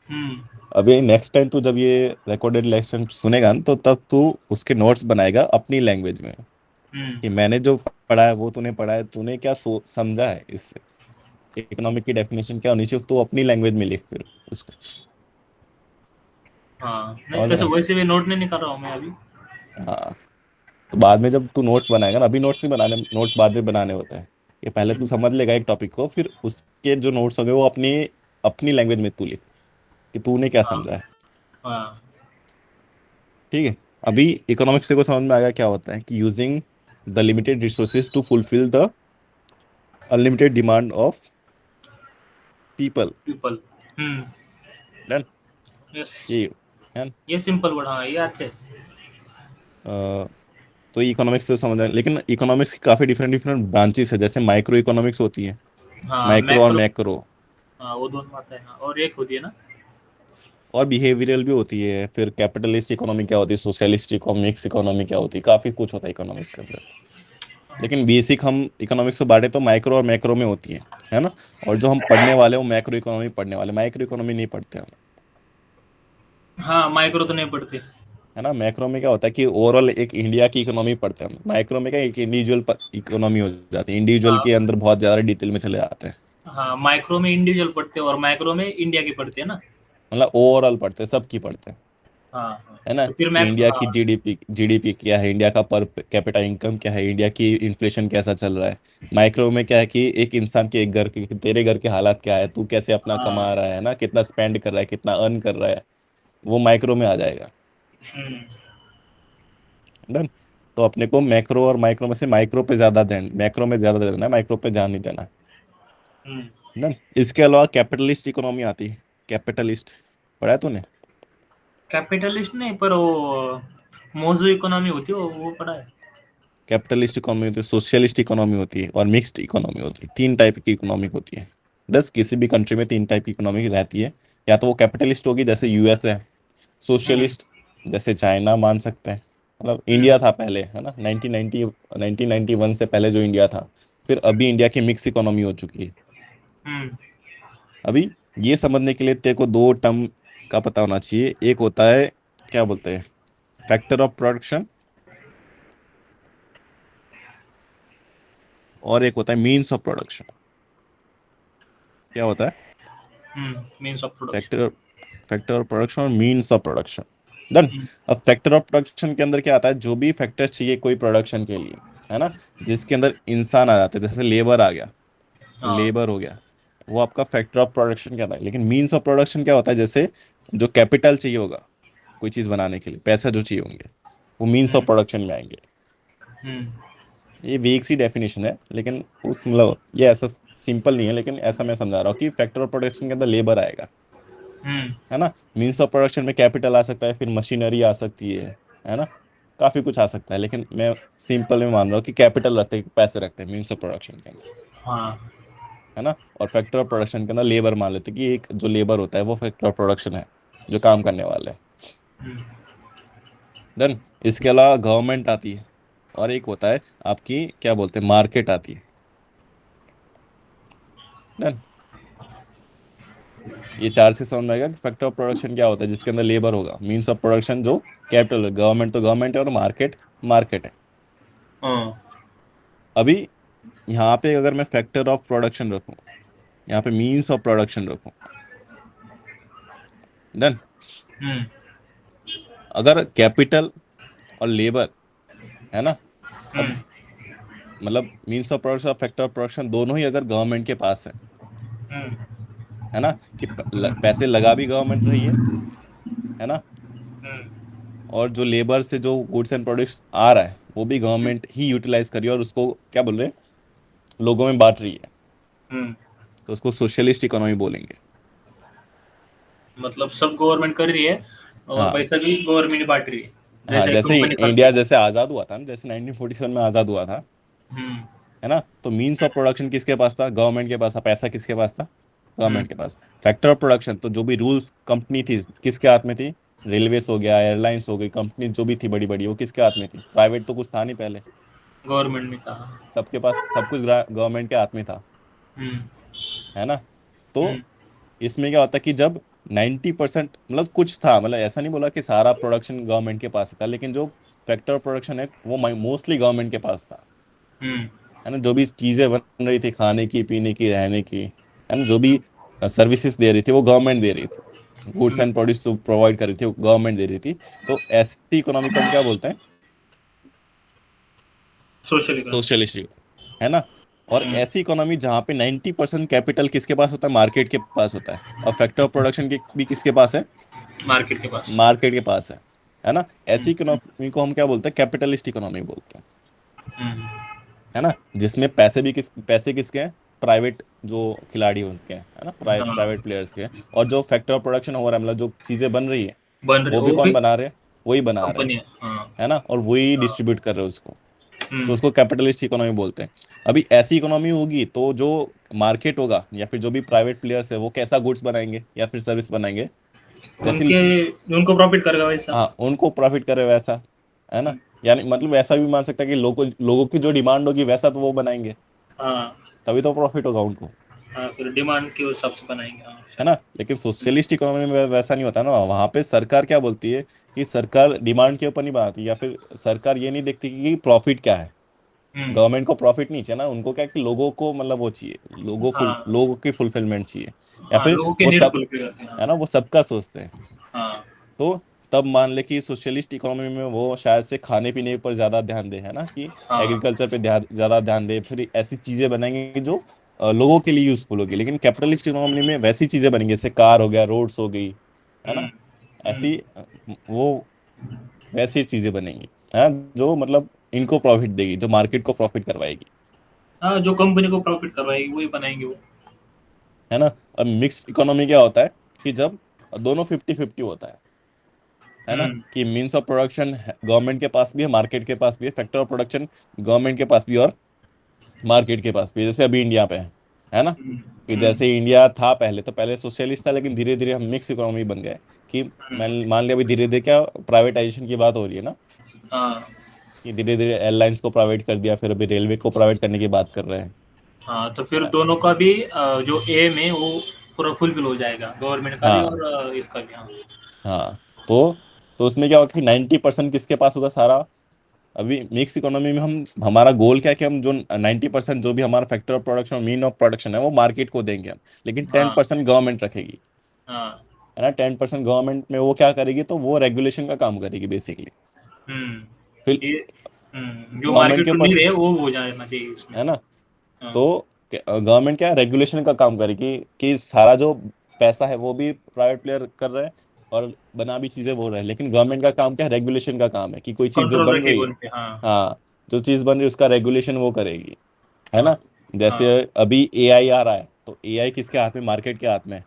हम्म अभी नेक्स्ट टाइम तू जब ये रिकॉर्डेड लेक्चर सुनेगा ना, तो तब तू उसके नोट्स बनाएगा अपनी लैंग्वेज में हम्म कि मैंने जो पढ़ा है वो तूने पढ़ा है, तूने क्या समझा है इससे, इकोनॉमिक की डेफिनेशन क्या होनी चाहिए, तो अपनी लैंग्वेज में लिख फिर उसको, हाँ, नहीं समझ वैसे रहा है? वैसे भी नोट नहीं निकाल रहा हूँ मैं अभी। हाँ, तो बाद में जब तू नोट्स बनाएगा ना, अभी नोट्स नहीं बनाने, नोट्स बाद में बनाने होते हैं, ये पहले तू हम्म समझ लेगा एक टॉपिक को, फिर उसके जो नोट्स होंगे वो अपनी अपनी लैंग्वेज में तू लिख कि तूने क्या हाँ समझा है। हाँ ठीक है। अभी इकोनॉमिक्स से को समझ में आ गया क्या होता है कि using the limited resources to fulfil the unlimited demand of people. People. Hmm done. Yes, ये है ना? ये सिंपल वर्ड, हाँ ये अच्छे। अ, तो इकोनॉमिक्स से समझ आया, लेकिन इकोनॉमिक्स की काफी डिफरेंट डिफरेंट ब्रांचेस है, जैसे माइक्रो इकोनॉमिक्स होती है, हाँ माइक्रो और मैक्रो। मैक्रो, हाँ वो दोनों आता है, हाँ और एक होती है ना। और बिहेवियरल भी होती है, फिर कैपिटलिस्ट इकोनॉमी क्या होती है, सोशलिस्ट इकोनॉमिक्स इकोनॉमी क्या होती है, काफी कुछ होता है इकोनॉमिक्स के अंदर। लेकिन बेसिक हम इकोनॉमिक्स को बांटे तो माइक्रो और मैक्रो में होती है ना, और जो हम पढ़ने वाले हैं वो मैक्रो इकोनॉमी पढ़ने वाले, माइक्रो इकोनॉमी नहीं पढ़ते हम, हाँ माइक्रो तो नहीं पढ़ते। है ना। मैक्रो में क्या होता है कि ओवरऑल एक इंडिया की इकोनॉमी पढ़ते हैं हम, माइक्रो में क्या एक इंडिविजुअल इकोनॉमी हो जाती है, इंडिविजुअल के हाँ अंदर बहुत ज्यादा डिटेल में चले जाते हैं, हाँ, माइक्रो में इंडिविजुअल पढ़ते हैं और माइक्रो में इंडिया की पढ़ते हैं ना। मतलब ओवरऑल पढ़ते हैं, सबकी पढ़ते हैं, हाँ हाँ, है ना, तो फिर कि मैं इंडिया हाँ। की जीडीपी क्या है, इंडिया का पर कैपिटा इनकम क्या है, इंडिया की इन्फ्लेशन कैसा चल रहा है। माइक्रो में क्या है कि एक इंसान के एक घर के, तेरे घर के हालात क्या है, तू कैसे अपना हाँ कमा रहा है ना, कितना स्पेंड कर रहा है, कितना अर्न कर रहा है, वो माइक्रो में आ जाएगा। हम्म डन। तो अपने को मैक्रो और माइक्रो में से माइक्रो पे ज्यादा ध्यान, मैक्रो में ज्यादा देना है, माइक्रो पे ध्यान नहीं देना। हम्म डन। इसके अलावा कैपिटलिस्ट इकोनॉमी आती है, कैपिटलिस्ट पढ़ा है तूने? कैपिटलिस्ट नहीं, पर वो मौजू इकोनॉमी होती है, वो पढ़ा है। कैपिटलिस्ट इकोनॉमी होती है, सोशलिस्ट इकोनॉमी होती है और मिक्स्ड इकोनॉमी होती है, तीन टाइप की इकोनॉमिक होती है। बस किसी भी कंट्री में तीन टाइप की इकोनॉमी रहती है, या तो वो कैपिटलिस्ट होगी जैसे यूएस है, हम्म सोशलिस्ट जैसे चाइना मान सकते हैं, मतलब हम्म इंडिया था पहले, है ना, 1991 से पहले जो इंडिया था, फिर अभी इंडिया की मिक्स इकोनॉमी हो चुकी है। हम्म अभी ये समझने के लिए तेरे को दो टर्म का पता होना चाहिए, एक होता है क्या बोलते हैं, फैक्टर ऑफ प्रोडक्शन, और एक होता है मीन्स ऑफ प्रोडक्शन। क्या होता है? Means of production. Factor factor of production और मीन्स ऑफ प्रोडक्शन। डन। हम्म अब फैक्टर ऑफ प्रोडक्शन के अंदर क्या आता है, जो भी फैक्टर्स चाहिए कोई प्रोडक्शन के लिए, है ना, जिसके अंदर इंसान आ जाते हैं, जैसे लेबर आ गया, हाँ लेबर हो गया, वो आपका फैक्टर ऑफ प्रोडक्शन क्या था। लेकिन मीन्स ऑफ प्रोडक्शन क्या होता है, जैसे जो कैपिटल चाहिए होगा कोई चीज बनाने के लिए, पैसा जो चाहिए होंगे, वो मीन्स ऑफ हम्म प्रोडक्शन में आएंगे। हम्म ये वीक सी डेफिनेशन है, लेकिन उस मतलब ये ऐसा सिंपल नहीं है, लेकिन ऐसा मैं समझा रहा हूँ कि फैक्टर ऑफ प्रोडक्शन के अंदर लेबर आएगा, हम्म। है ना। मीन्स ऑफ प्रोडक्शन में कैपिटल आ सकता है, फिर मशीनरी आ सकती है ना, काफी कुछ आ सकता है, लेकिन मैं सिंपल में मान रहा हूँ कि कैपिटल रखते हैं, पैसे रखते हैं मीन्स ऑफ प्रोडक्शन के अंदर, हाँ। है ना। और फैक्टर ऑफ प्रोडक्शन के अंदर लेबर मान लेते हैं कि एक जो लेबर होता है वो फैक्टर ऑफ प्रोडक्शन है, जो काम करने वाले हैं। हम्म। देन इसके अलावा गवर्नमेंट आती है, और एक होता है आपकी क्या बोलते हैं, मार्केट आती है। डन। ये चार से समझ में आएगा कि फैक्टर ऑफ प्रोडक्शन क्या होता है, जिसके अंदर लेबर होगा, मीन्स ऑफ प्रोडक्शन जो कैपिटल है, गवर्नमेंट तो गवर्नमेंट है और मार्केट मार्केट है। हाँ। अभी यहाँ पे अगर मैं फैक्टर ऑफ प्रोडक्शन रखूँ, यहाँ पे मीन्स ऑफ प्रोडक्शन रखूँ, डन। हम्म। अगर कैपिटल और लेबर, है ना, अब हम्म। मतलब मीन्स ऑफ प्रोडक्शन और फैक्टर ऑफ प्रोडक्शन दोनों ही अगर गवर्नमेंट के पास हम्म। है ना, कि पैसे लगा भी गवर्नमेंट रही है ना, हम्म। और जो लेबर से जो गुड्स एंड प्रोडक्ट्स आ रहा है वो भी गवर्नमेंट ही यूटिलाइज कर रही है और उसको क्या बोल रहे हैं, लोगों में बांट रही है, हम्म। तो उसको सोशलिस्ट इकोनॉमी बोलेंगे। मतलब सब गवर्नमेंट कर रही है और हाँ। पैसा भी गवर्नमेंट बांट रही है, हाँ, जैसे जैसे कंपनी करती इंडिया है। जैसे आज़ाद हुआ था ना, जैसे 1947 में आज़ाद हुआ था, हम्म। है ना, तो मीन्स ऑफ प्रोडक्शन किसके पास था, गवर्नमेंट के पास था, पैसा किसके पास था, हम्म। गवर्नमेंट के पास। फैक्टर ऑफ प्रोडक्शन तो जो भी रूल्स कंपनी थी किसके हाथ में थी, रेलवेज हो गया, एयरलाइंस हो गई, कंपनी जो भी थी बड़ी बड़ी वो किसके हाथ में थी, प्राइवेट तो कुछ था नहीं पहले, गवर्नमेंट में था। सबके पास सब कुछ गवर्नमेंट के हाथ में था, हम्म। है ना। तो हम्म। इसमें क्या होता है कि जब 90% मतलब कुछ था, मतलब ऐसा नहीं बोला कि सारा प्रोडक्शन गवर्नमेंट के पास था, लेकिन जो फैक्टर ऑफ प्रोडक्शन है वो मोस्टली गवर्नमेंट के पास था, हम्म। है ना। जो भी चीजें बन रही थी, खाने की, पीने की, रहने की, है ना, जो भी सर्विसेज दे रही थी वो गवर्नमेंट दे रही थी, गुड्स हम्म। एंड प्रोड्यूस जो प्रोवाइड कर रही थी वो गवर्नमेंट दे रही थी। तो ऐसी इकोनॉमी को हम क्या बोलते हैं, सोशल इकोनॉमी। सोशलिस्ट, है ना। और हम्म। ऐसी इकोनॉमी जहाँ पे 90% कैपिटल किसके पास होता है, मार्केट के पास होता है, और फैक्टर ऑफ प्रोडक्शन की भी किसके पास है, मार्केट के पास। मार्केट के पास है ना। ऐसी हम्म। इकोनॉमी को हम क्या बोलते हैं, कैपिटलिस्ट इकोनॉमी बोलते हैं, हम्म। है ना। जिसमें पैसे किसके हैं, प्राइवेट जो खिलाड़ी हैं उनके हैं, है ना, हाँ। प्राइवेट प्लेयर्स के हैं। और जो फैक्टर ऑफ प्रोडक्शन हो रहा है, मतलब जो चीजें बन रही है बन रहे वो भी वो भी कौन बना रहे हैं, वही बना रहे हैं, कंपनी है। हाँ। है ना, और वही हाँ। डिस्ट्रीब्यूट कर रहे हैं उसको, तो हम्म। उसको कैपिटलिस्ट इकोनॉमी बोलते हैं। अभी ऐसी इकोनॉमी होगी तो जो मार्केट होगा या फिर जो भी प्राइवेट प्लेयर्स है वो कैसा गुड्स बनाएंगे या फिर सर्विस बनाएंगे, जैसे, उनके उनको प्रॉफिट करेगा वैसा। हाँ, उनको प्रॉफिट करे वैसा, है ना। हम्म। यानी मतलब ऐसा भी मान सकता है कि लोगों लोगों की जो डिमांड होगी वैसा तो वो बनाएंगे, हाँ। तभी तो प्रॉफिट होगा उनको, हाँ, फिर डिमांड के हिसाब से बनाएंगे, हाँ है शायद। ना। लेकिन सोशलिस्ट इकोनॉमी में वैसा नहीं होता ना, वहां पे सरकार क्या बोलती है कि सरकार डिमांड के ऊपर नहीं बनाती, या फिर सरकार ये नहीं देखती कि प्रॉफिट क्या है, हम्म। गवर्नमेंट को प्रॉफिट नहीं चाहिए ना, उनको क्या है कि लोगों को मतलब वो चाहिए, हाँ। लोगों की फुलफिलमेंट चाहिए, या हाँ, फिर लोगों के वो नीड सब, फुलफिल करते हैं, है हाँ। ना, वो सबका सोचते हैं। हाँ। तो तब मान ले कि सोशलिस्ट इकोनॉमी में वो शायद से खाने पीने पर ज्यादा ध्यान दे, है ना, कि हाँ। एग्रीकल्चर पे ज्यादा ध्यान दे, फिर ऐसी चीजें बनाएंगे जो लोगों के लिए यूजफुल होगी। लेकिन कैपिटलिस्ट इकोनॉमी में वैसी चीजें बनेंगी जैसे कार हो गया, रोड्स हो गई, है हम्म। ना, हम्म। ऐसी वो वैसी चीजें बनेंगी, है, जो मतलब इनको प्रॉफिट देगी, जो मार्केट को प्रॉफिट करवाएगी, हाँ, जो कंपनी को प्रॉफिट करवाएगी वही बनाएंगे वो। है ना। अब मिक्स्ड इकोनॉमी क्या होता है कि जब दोनों 50-50 होता है ना, हम्म। कि मीन्स ऑफ प्रोडक्शन गवर्नमेंट के पास भी है, मार्केट के पास भी है, फैक्टर ऑफ प्रोडक्शन गवर्नमेंट के पास भी है और मार्केट के पास भी है, जैसे अभी इंडिया पे है ना, हम्म। कि हम्म। जैसे इंडिया था पहले, तो पहले सोशलिस्ट था, लेकिन धीरे धीरे हम मिक्स इकोनॉमी बन गए, कि मैं हम्म। मान लिया अभी धीरे धीरे क्या प्राइवेटाइजेशन की बात हो रही है ना, हाँ। कि धीरे धीरे एयरलाइंस को प्राइवेट कर दिया, फिर अभी रेलवे को प्राइवेट करने की बात कर रहे हैं, हाँ, तो फिर है ना। दोनों का भी जो एम है वो पूरा फुलफिल हो जाएगा, गवर्नमेंट का भी हाँ। और इसका भी, हाँ। हाँ। तो उसमें क्या होगा कि 90% किसके पास होगा सारा। अभी मिक्स इकोनॉमी में हम, हमारा गोल क्या है कि हम जो 90% जो भी हमारा फैक्टर ऑफ प्रोडक्शन और मीन ऑफ प्रोडक्शन है वो मार्केट को देंगे हम, लेकिन टेन हाँ। परसेंट गवर्नमेंट रखेगी, हाँ। है ना। 10% गवर्नमेंट में वो क्या करेगी, तो वो रेगुलेशन का काम करेगी बेसिकली। फिर ये जो गवर्नमेंट मार्केट के को ऊपर, नीड है वो हो जाना चाहिए इसमें। है ना, हाँ। तो गवर्नमेंट क्या रेगुलेशन का काम करेगी, कि सारा जो पैसा है वो भी प्राइवेट प्लेयर कर रहे हैं और बना भी चीजें वो रहे हैं, लेकिन गवर्नमेंट का काम क्या है, रेगुलेशन का काम है, कि कोई चीज जो कंट्रोल बन रखेगा रही है, उन पे, हाँ। हाँ, जो चीज बन रही है उसका रेगुलेशन वो करेगी, है हाँ। ना। जैसे हाँ। अभी एआई आ रहा है, तो एआई किसके हाथ में, मार्केट के हाथ में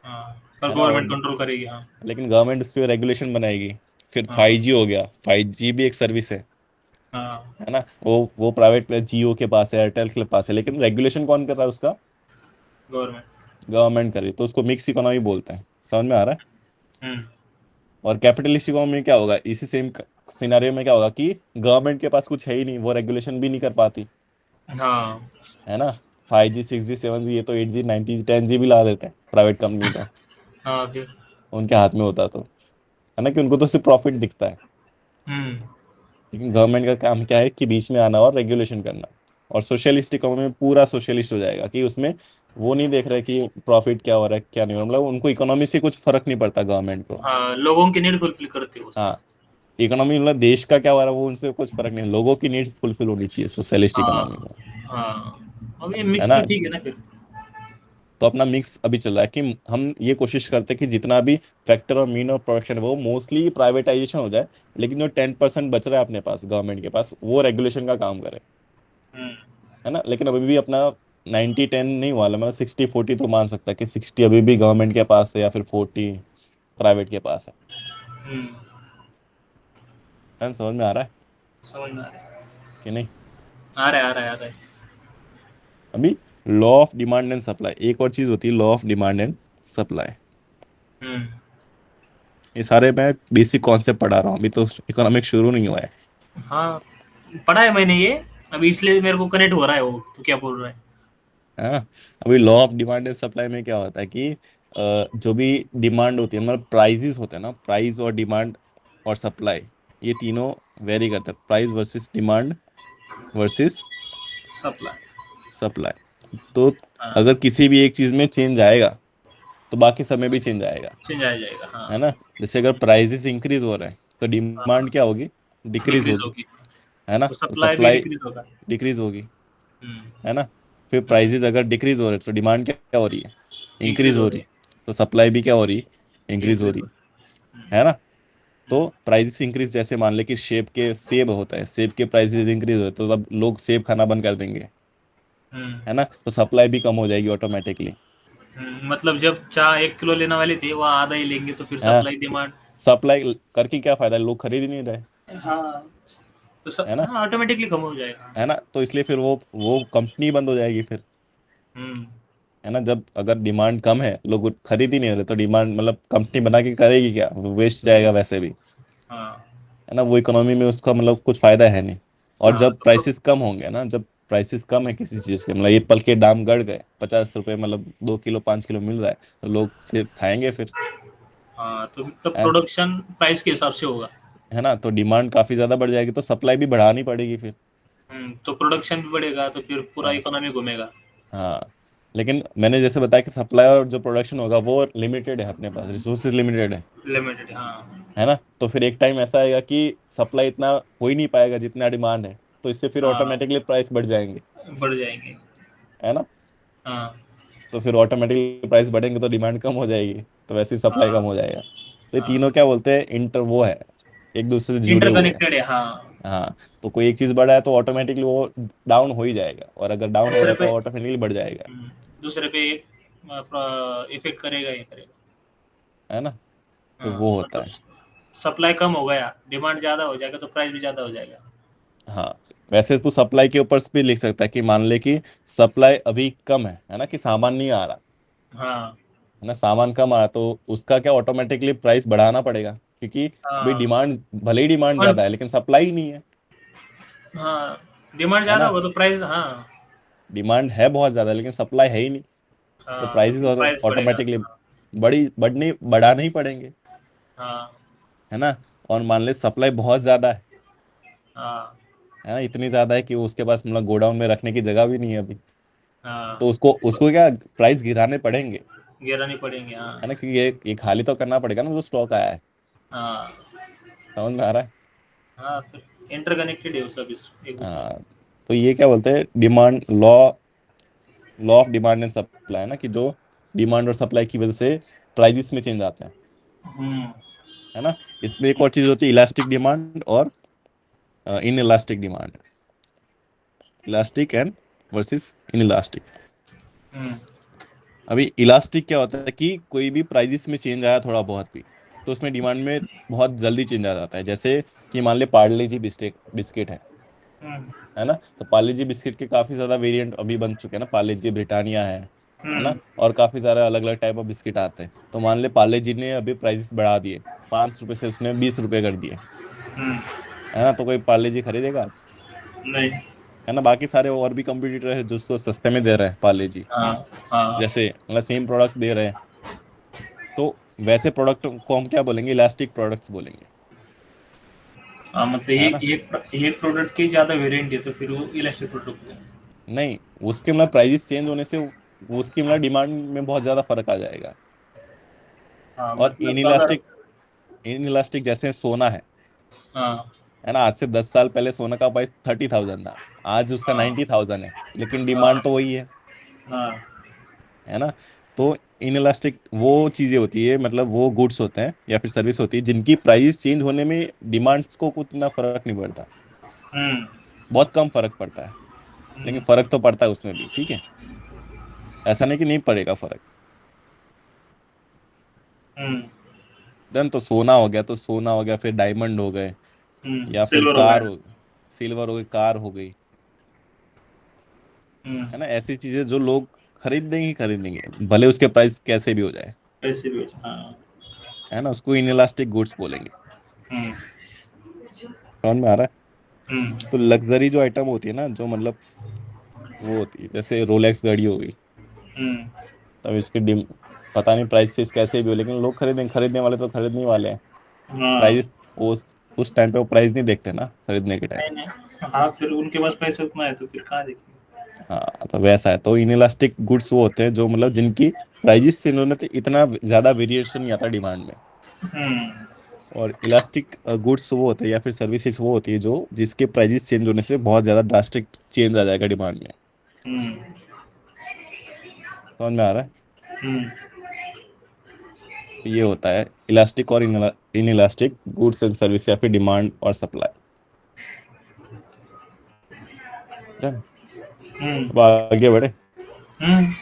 हाँ, पर है ना। और गवर्नमेंट कंट्रोल करेगी, हाँ। लेकिन गवर्नमेंट उस पर रेगुलेशन बनाएगी। फिर हाँ 5G हो गया, 5G भी एक सर्विस हाँ। है ना। वो प्राइवेट प्लेयर जियो के पास है, एयरटेल के पास है, लेकिन रेगुलेशन कौन कर रहा है उसका? गवर्नमेंट। गवर्नमेंट कर रही है। तो उसको मिक्स इकोनॉमी बोलते हैं। समझ में आ रहा है? हम्म। और कैपिटलिस्ट इकोनॉमी में क्या होगा, इसी सेम सिनारियो में क्या होगा कि गवर्नमेंट के पास कुछ है ही नहीं, वो रेगुलेशन भी नहीं कर पाती, हाँ है ना। 5G 6G 7G, ये तो 8G 9G 10G भी ला देते हैं प्राइवेट कंपनी तो, हाँ फिर। उनके हाथ में होता तो, है ना, कि उनको तो सिर्फ प्रॉफिट दिखता है। हम्म। लेकिन गवर्नमेंट का काम क्या है कि बीच में आना और रेगुलेशन करना। और सोशलिस्ट इकोनॉमी में पूरा सोशलिस्ट हो जाएगा कि उसमें वो नहीं देख रहे कि प्रॉफिट क्या हो रहा है क्या नहीं हो रहा, मतलब उनको इकोनॉमी से कुछ फर्क नहीं पड़ता गवर्नमेंट को। हाँ, लोगों की नीड फुलफिल करते हो हाँ, सिर्फ। इकोनॉमी मतलब देश का क्या हो रहा है वो उनसे कुछ फर्क नहीं, लोगों की नीड्स फुलफिल होनी चाहिए सोशलिस्ट इकोनॉमी में, हाँ हाँ, अब ये है मिक्स ना। तो ठीक है ना फिर। तो अपना मिक्स अभी चल रहा है कि हम ये कोशिश करते हैं कि जितना भी फैक्टर और मीन ऑफ प्रोडक्शन है वो मोस्टली प्राइवेटाइजेशन हो जाए, लेकिन जो 10% बच रहा है अपने पास गवर्नमेंट के पास, वो रेगुलेशन का काम करे, हम्म। है ना। लेकिन अभी भी अपना 90-10 नहीं हुआ, मतलब 60-40 तो मान सकता है कि 60 अभी भी गवर्नमेंट के पास है या फिर 40 प्राइवेट के पास हम्म। है ना? समझ में आ रहा है समझ में आ रहा है। कि नहीं? आ रहा है, आ रहा है, आ रहा है। अभी law of demand and supply, एक और चीज होती है law of demand and supply. Hmm. ये सारे मैं बेसिक कॉन्सेप्ट पढ़ा रहा हूँ, अभी तो इकोनॉमिक शुरू नहीं हुआ है। हाँ, पढ़ा है मैंने ये, अभी इसलिए मेरे को कनेक्ट हो रहा है वो तो क्या बोल रहा है। है ना। अभी law of demand and supply में क्या होता है कि जो भी डिमांड होती है, मतलब प्राइजेस होते हैं ना, प्राइस और डिमांड और सप्लाई, ये तीनों वेरी करते हैं, price versus demand versus supply. Supply. तो हाँ, अगर किसी भी एक चीज में चेंज आएगा तो बाकी सब में भी चेंज आएगा, चेंज आ जाएगा, है हाँ। ना। जैसे अगर प्राइसेस इंक्रीज हो रहे हैं तो हाँ, डिमांड क्या होगी? डिक्रीज डिक्रीज होगी, होगी, है ना। तो तो सप्लाई भी सप्लाई डिक्रीज होगा। डिक्रीज होगी, हम्म। है ना। फिर हम्म। प्राइसेस अगर डिक्रीज हो रहे हैं तो डिमांड क्या क्या हो रही है? इंक्रीज इंक्रीज हो हो रही रही। तो सप्लाई भी क्या हो रही? है, इंक्रीज हो इंक्रीज रही, हो रही है ना। है। तो प्राइसेस इंक्रीज, जैसे मान ले कि सेब होता है, सेब के प्राइसेस इंक्रीज हो तो तब लोग सेब खाना बंद कर देंगे, हम्म। है ना। तो सप्लाई भी कम हो जाएगी ऑटोमेटिकली। मतलब जब चाह 1 किलो लेने वाली थी वहाँ आधा ही लेंगे, तो फिर हाँ, सप्लाई डिमांड। सप्लाई करके क्या फायदा, लोग खरीद ही नहीं रहे, हाँ, तो है ना। हाँ ऑटोमेटिकली कम हो जाएगा। है ना, तो इसलिए फिर वो कंपनी बंद हो जाएगी फिर, हम्म। है ना। जब अगर डिमांड कम है, लोग खरीद ही नहीं रहे, तो डिमांड मतलब कंपनी बना के करेगी क्या, वेस्ट जाएगा वैसे भी, हाँ है ना। वो इकोनॉमी में उसका मतलब कुछ फायदा है नहीं। और हाँ, जब प्राइसेस कम होंगे ना, जब प्राइसेस कम है किसी चीज के, मतलब एप्पल के दाम गड़ गए, 50 रुपए मतलब 2 किलो 5 किलो मिल रहा है, तो लोग फिर खाएंगे फिर, हाँ, तो मतलब है प्रोडक्शन प्राइस के हिसाब से होगा। है ना। तो डिमांड काफी ज्यादा बढ़ जाएगी, तो सप्लाई भी बढ़ानी पड़ेगी फिर। तो प्रोडक्शन भी बढ़ेगा तो फिर पूरा हाँ इकोनॉमी घूमेगा। हाँ। लेकिन मैंने जैसे बताया कि सप्लाई और जो प्रोडक्शन होगा वो लिमिटेड है, अपने पास रिसोर्सेज लिमिटेड लिमिटेड, हाँ। है ना। तो फिर एक टाइम ऐसा आएगा कि सप्लाई इतना हो ही नहीं पाएगा जितना डिमांड है, तो इससे फिर हाँ, ऑटोमेटिकली प्राइस बढ़ जाएंगे, बढ़ जाएंगे। है ना। हाँ तो फिर ऑटोमेटिकली प्राइस बढ़ेंगे तो डिमांड कम हो जाएगी, तो वैसे ही सप्लाई कम हाँ हो जाएगा। तो ये तीनों हाँ, क्या बोलते हैं, इंटर वो है, एक दूसरे से जुड़े हुए हैं। इंटरकनेक्टेड है, हाँ। हाँ, तो कोई एक चीज बढ़ा है तो ऑटोमेटिकली वो डाउन हो ही जाएगा, और अगर डाउन हो रहा दूसरे है पे तो ऑटोमेटिकली बढ़ जाएगा, हम्म, दूसरे पे इफेक्ट करेगा ही करेगा। है ना। तो हाँ, वो होता मतलब है। सप्लाई कम हो गया, डिमांड ज़्यादा हो जाएगा, तो प्राइस भी ज़्यादा हो जाएगा। हाँ, वैसे तो सप्लाई के ऊपर भी लिख सकता है कि मान ले कि सप्लाई अभी कम है ना, कि सामान नहीं आ रहा, हाँ है ना, सामान कम आ रहा, तो उसका क्या ऑटोमेटिकली प्राइस बढ़ाना पड़ेगा, क्योंकि अभी हाँ। डिमांड, भले ही डिमांड और ज्यादा है लेकिन सप्लाई नहीं है, हाँ, डिमांड है ज़्यादा ना। होगा तो प्राइस, हाँ। डिमांड है बहुत ज्यादा लेकिन सप्लाई है ही नहीं, तो हाँ, तो प्राइसेस फिर और प्राइस बढ़ेगा। ऑटोमेटिकली बढ़ाने ही पड़ेंगे, हाँ है ना। और मान ले सप्लाई बहुत ज्यादा हाँ है ना, इतनी ज्यादा है कि वो उसके पास मतलब गोडाउन में रखने की जगह भी नहीं है अभी, हाँ, तो उसको उसको क्या प्राइस गिराने पड़ेंगे, गिरानी पड़ेंगे, हाँ। है ना, क्योंकि ये खाली तो करना पड़ेगा ना जो स्टॉक आया है। हाँ समझ में आ रहा है? हाँ, फिर इंटरकनेक्टेड है वो सब एक दूसरे हाँ, तो ये क्या बोलते हैं, demand law, law of demand and supply, है ना, कि जो डिमांड और सप्लाई की वजह से प्राइजेस में चेंज आता हम्म। है ना। इसमें एक और चीज होती है इलास्टिक डिमांड और inelastic demand, elastic and versus inelastic. Hmm. अभी इलास्टिक क्या होता है कि कोई भी प्राइजेस में चेंज आया थोड़ा बहुत भी, तो उसमें डिमांड में बहुत जल्दी चेंज आ जाता है। जैसे कि मान ले पार्ले जी बिस्किट बिस्किट हम्म है ना। तो पार्ले जी बिस्किट के काफी ज्यादा वेरिएंट अभी बन चुके हैं ना, पार्ले जी ब्रिटानिया है ना। हम्म और काफी सारे अलग अलग टाइप ऑफ बिस्किट आते हैं। तो मान ले पार्ले जी ने अभी प्राइस बढ़ा दिए, 5 रुपए से उसने 20 रुपए कर दिए, हम्म है ना। तो कोई पार्ले जी खरीदेगा? नहीं। है ना। बाकी सारे और भी कंपटीटर है जो उसको सस्ते में दे रहे हैं पार्ले जी, हाँ हाँ जैसे मतलब सेम प्रोडक्ट दे रहे हैं। तो वैसे प्रोडक्ट को हम क्या बोलेंगे? इलास्टिक प्रोडक्ट्स बोलेंगे, हाँ, मतलब है ये ना। एक प्रोडक्ट के ज्यादा वेरिएंट है तो फिर वो इलास्टिक प्रोडक्ट है। नहीं, उसके मतलब प्राइस चेंज होने से उसकी मतलब डिमांड में बहुत ज्यादा फर्क आ जाएगा। हाँ और मतलब अगर। इन इलास्टिक जैसे सोना हाँ है ना। आज से 10 साल पहले सोना का प्राइस 30,000 था, आज उसका हाँ 90,000 है, लेकिन हाँ डिमांड तो वही हाँ। है ना। तो इन इलास्टिक वो चीजें होती है, मतलब वो गुड्स होते हैं या फिर सर्विस होती है जिनकी प्राइस चेंज होने में डिमांड्स को उतना फर्क नहीं पड़ता, हम्म बहुत कम फर्क पड़ता है। लेकिन हम्म फर्क तो पड़ता है उसमें भी, ठीक है। ऐसा नहीं कि नहीं पड़ेगा फर्क। हम्म देन तो सोना हो गया, तो सोना हो गया, फिर डायमंड हो गए, या फिर सिल्वर हो कार गया। हो, सिल्वर हो गई, कार हो गई, हम्म है ना। ऐसी चीजें जो लोग खरीदेंगे ही खरीदेंगे, भले उसके प्राइस कैसे भी हो जाए, ऐसे भी हाँ। है ना। उसको इनइलास्टिक गुड्स बोलेंगे। हम्म समझ में आ रहा है। हम्म तो लग्जरी जो आइटम होती है ना, जो मतलब वो होती है, जैसे रोलेक्स घड़ी हो गई, हम्म तब इसकी डिम पता नहीं प्राइस कैसे भी हो, लेकिन लोग खरीदेंगे, खरीदने वाले तो खरीदने ही वाले हैं। हाँ। प्राइस उस टाइम पे वो प्राइस नहीं देखते ना खरीदने के टाइम। नहीं नहीं। हाँ फिर उनके पास पैसे उतना है तो फिर कहाँ देखेंगे। हाँ, तो वैसा है। तो इनइलास्टिक गुड्स वो होते हैं जो मतलब जिनकी प्राइजेस से इन्होंने तो इतना ज्यादा वेरिएशन नहीं आता डिमांड में। हम्म और इलास्टिक गुड्स वो होते हैं या फिर सर्विसेज वो होती है जो जिसके प्राइजेस चेंज होने से बहुत ज्यादा ड्रास्टिक चेंज आ जाएगा डिमांड में। हम्म समझ में आ रहा है। हम्म तो ये होता है इलास्टिक और in elastic goods and service या फिर डिमांड और सप्लाई। डन। हम्म अब आगे बढ़े। हम्म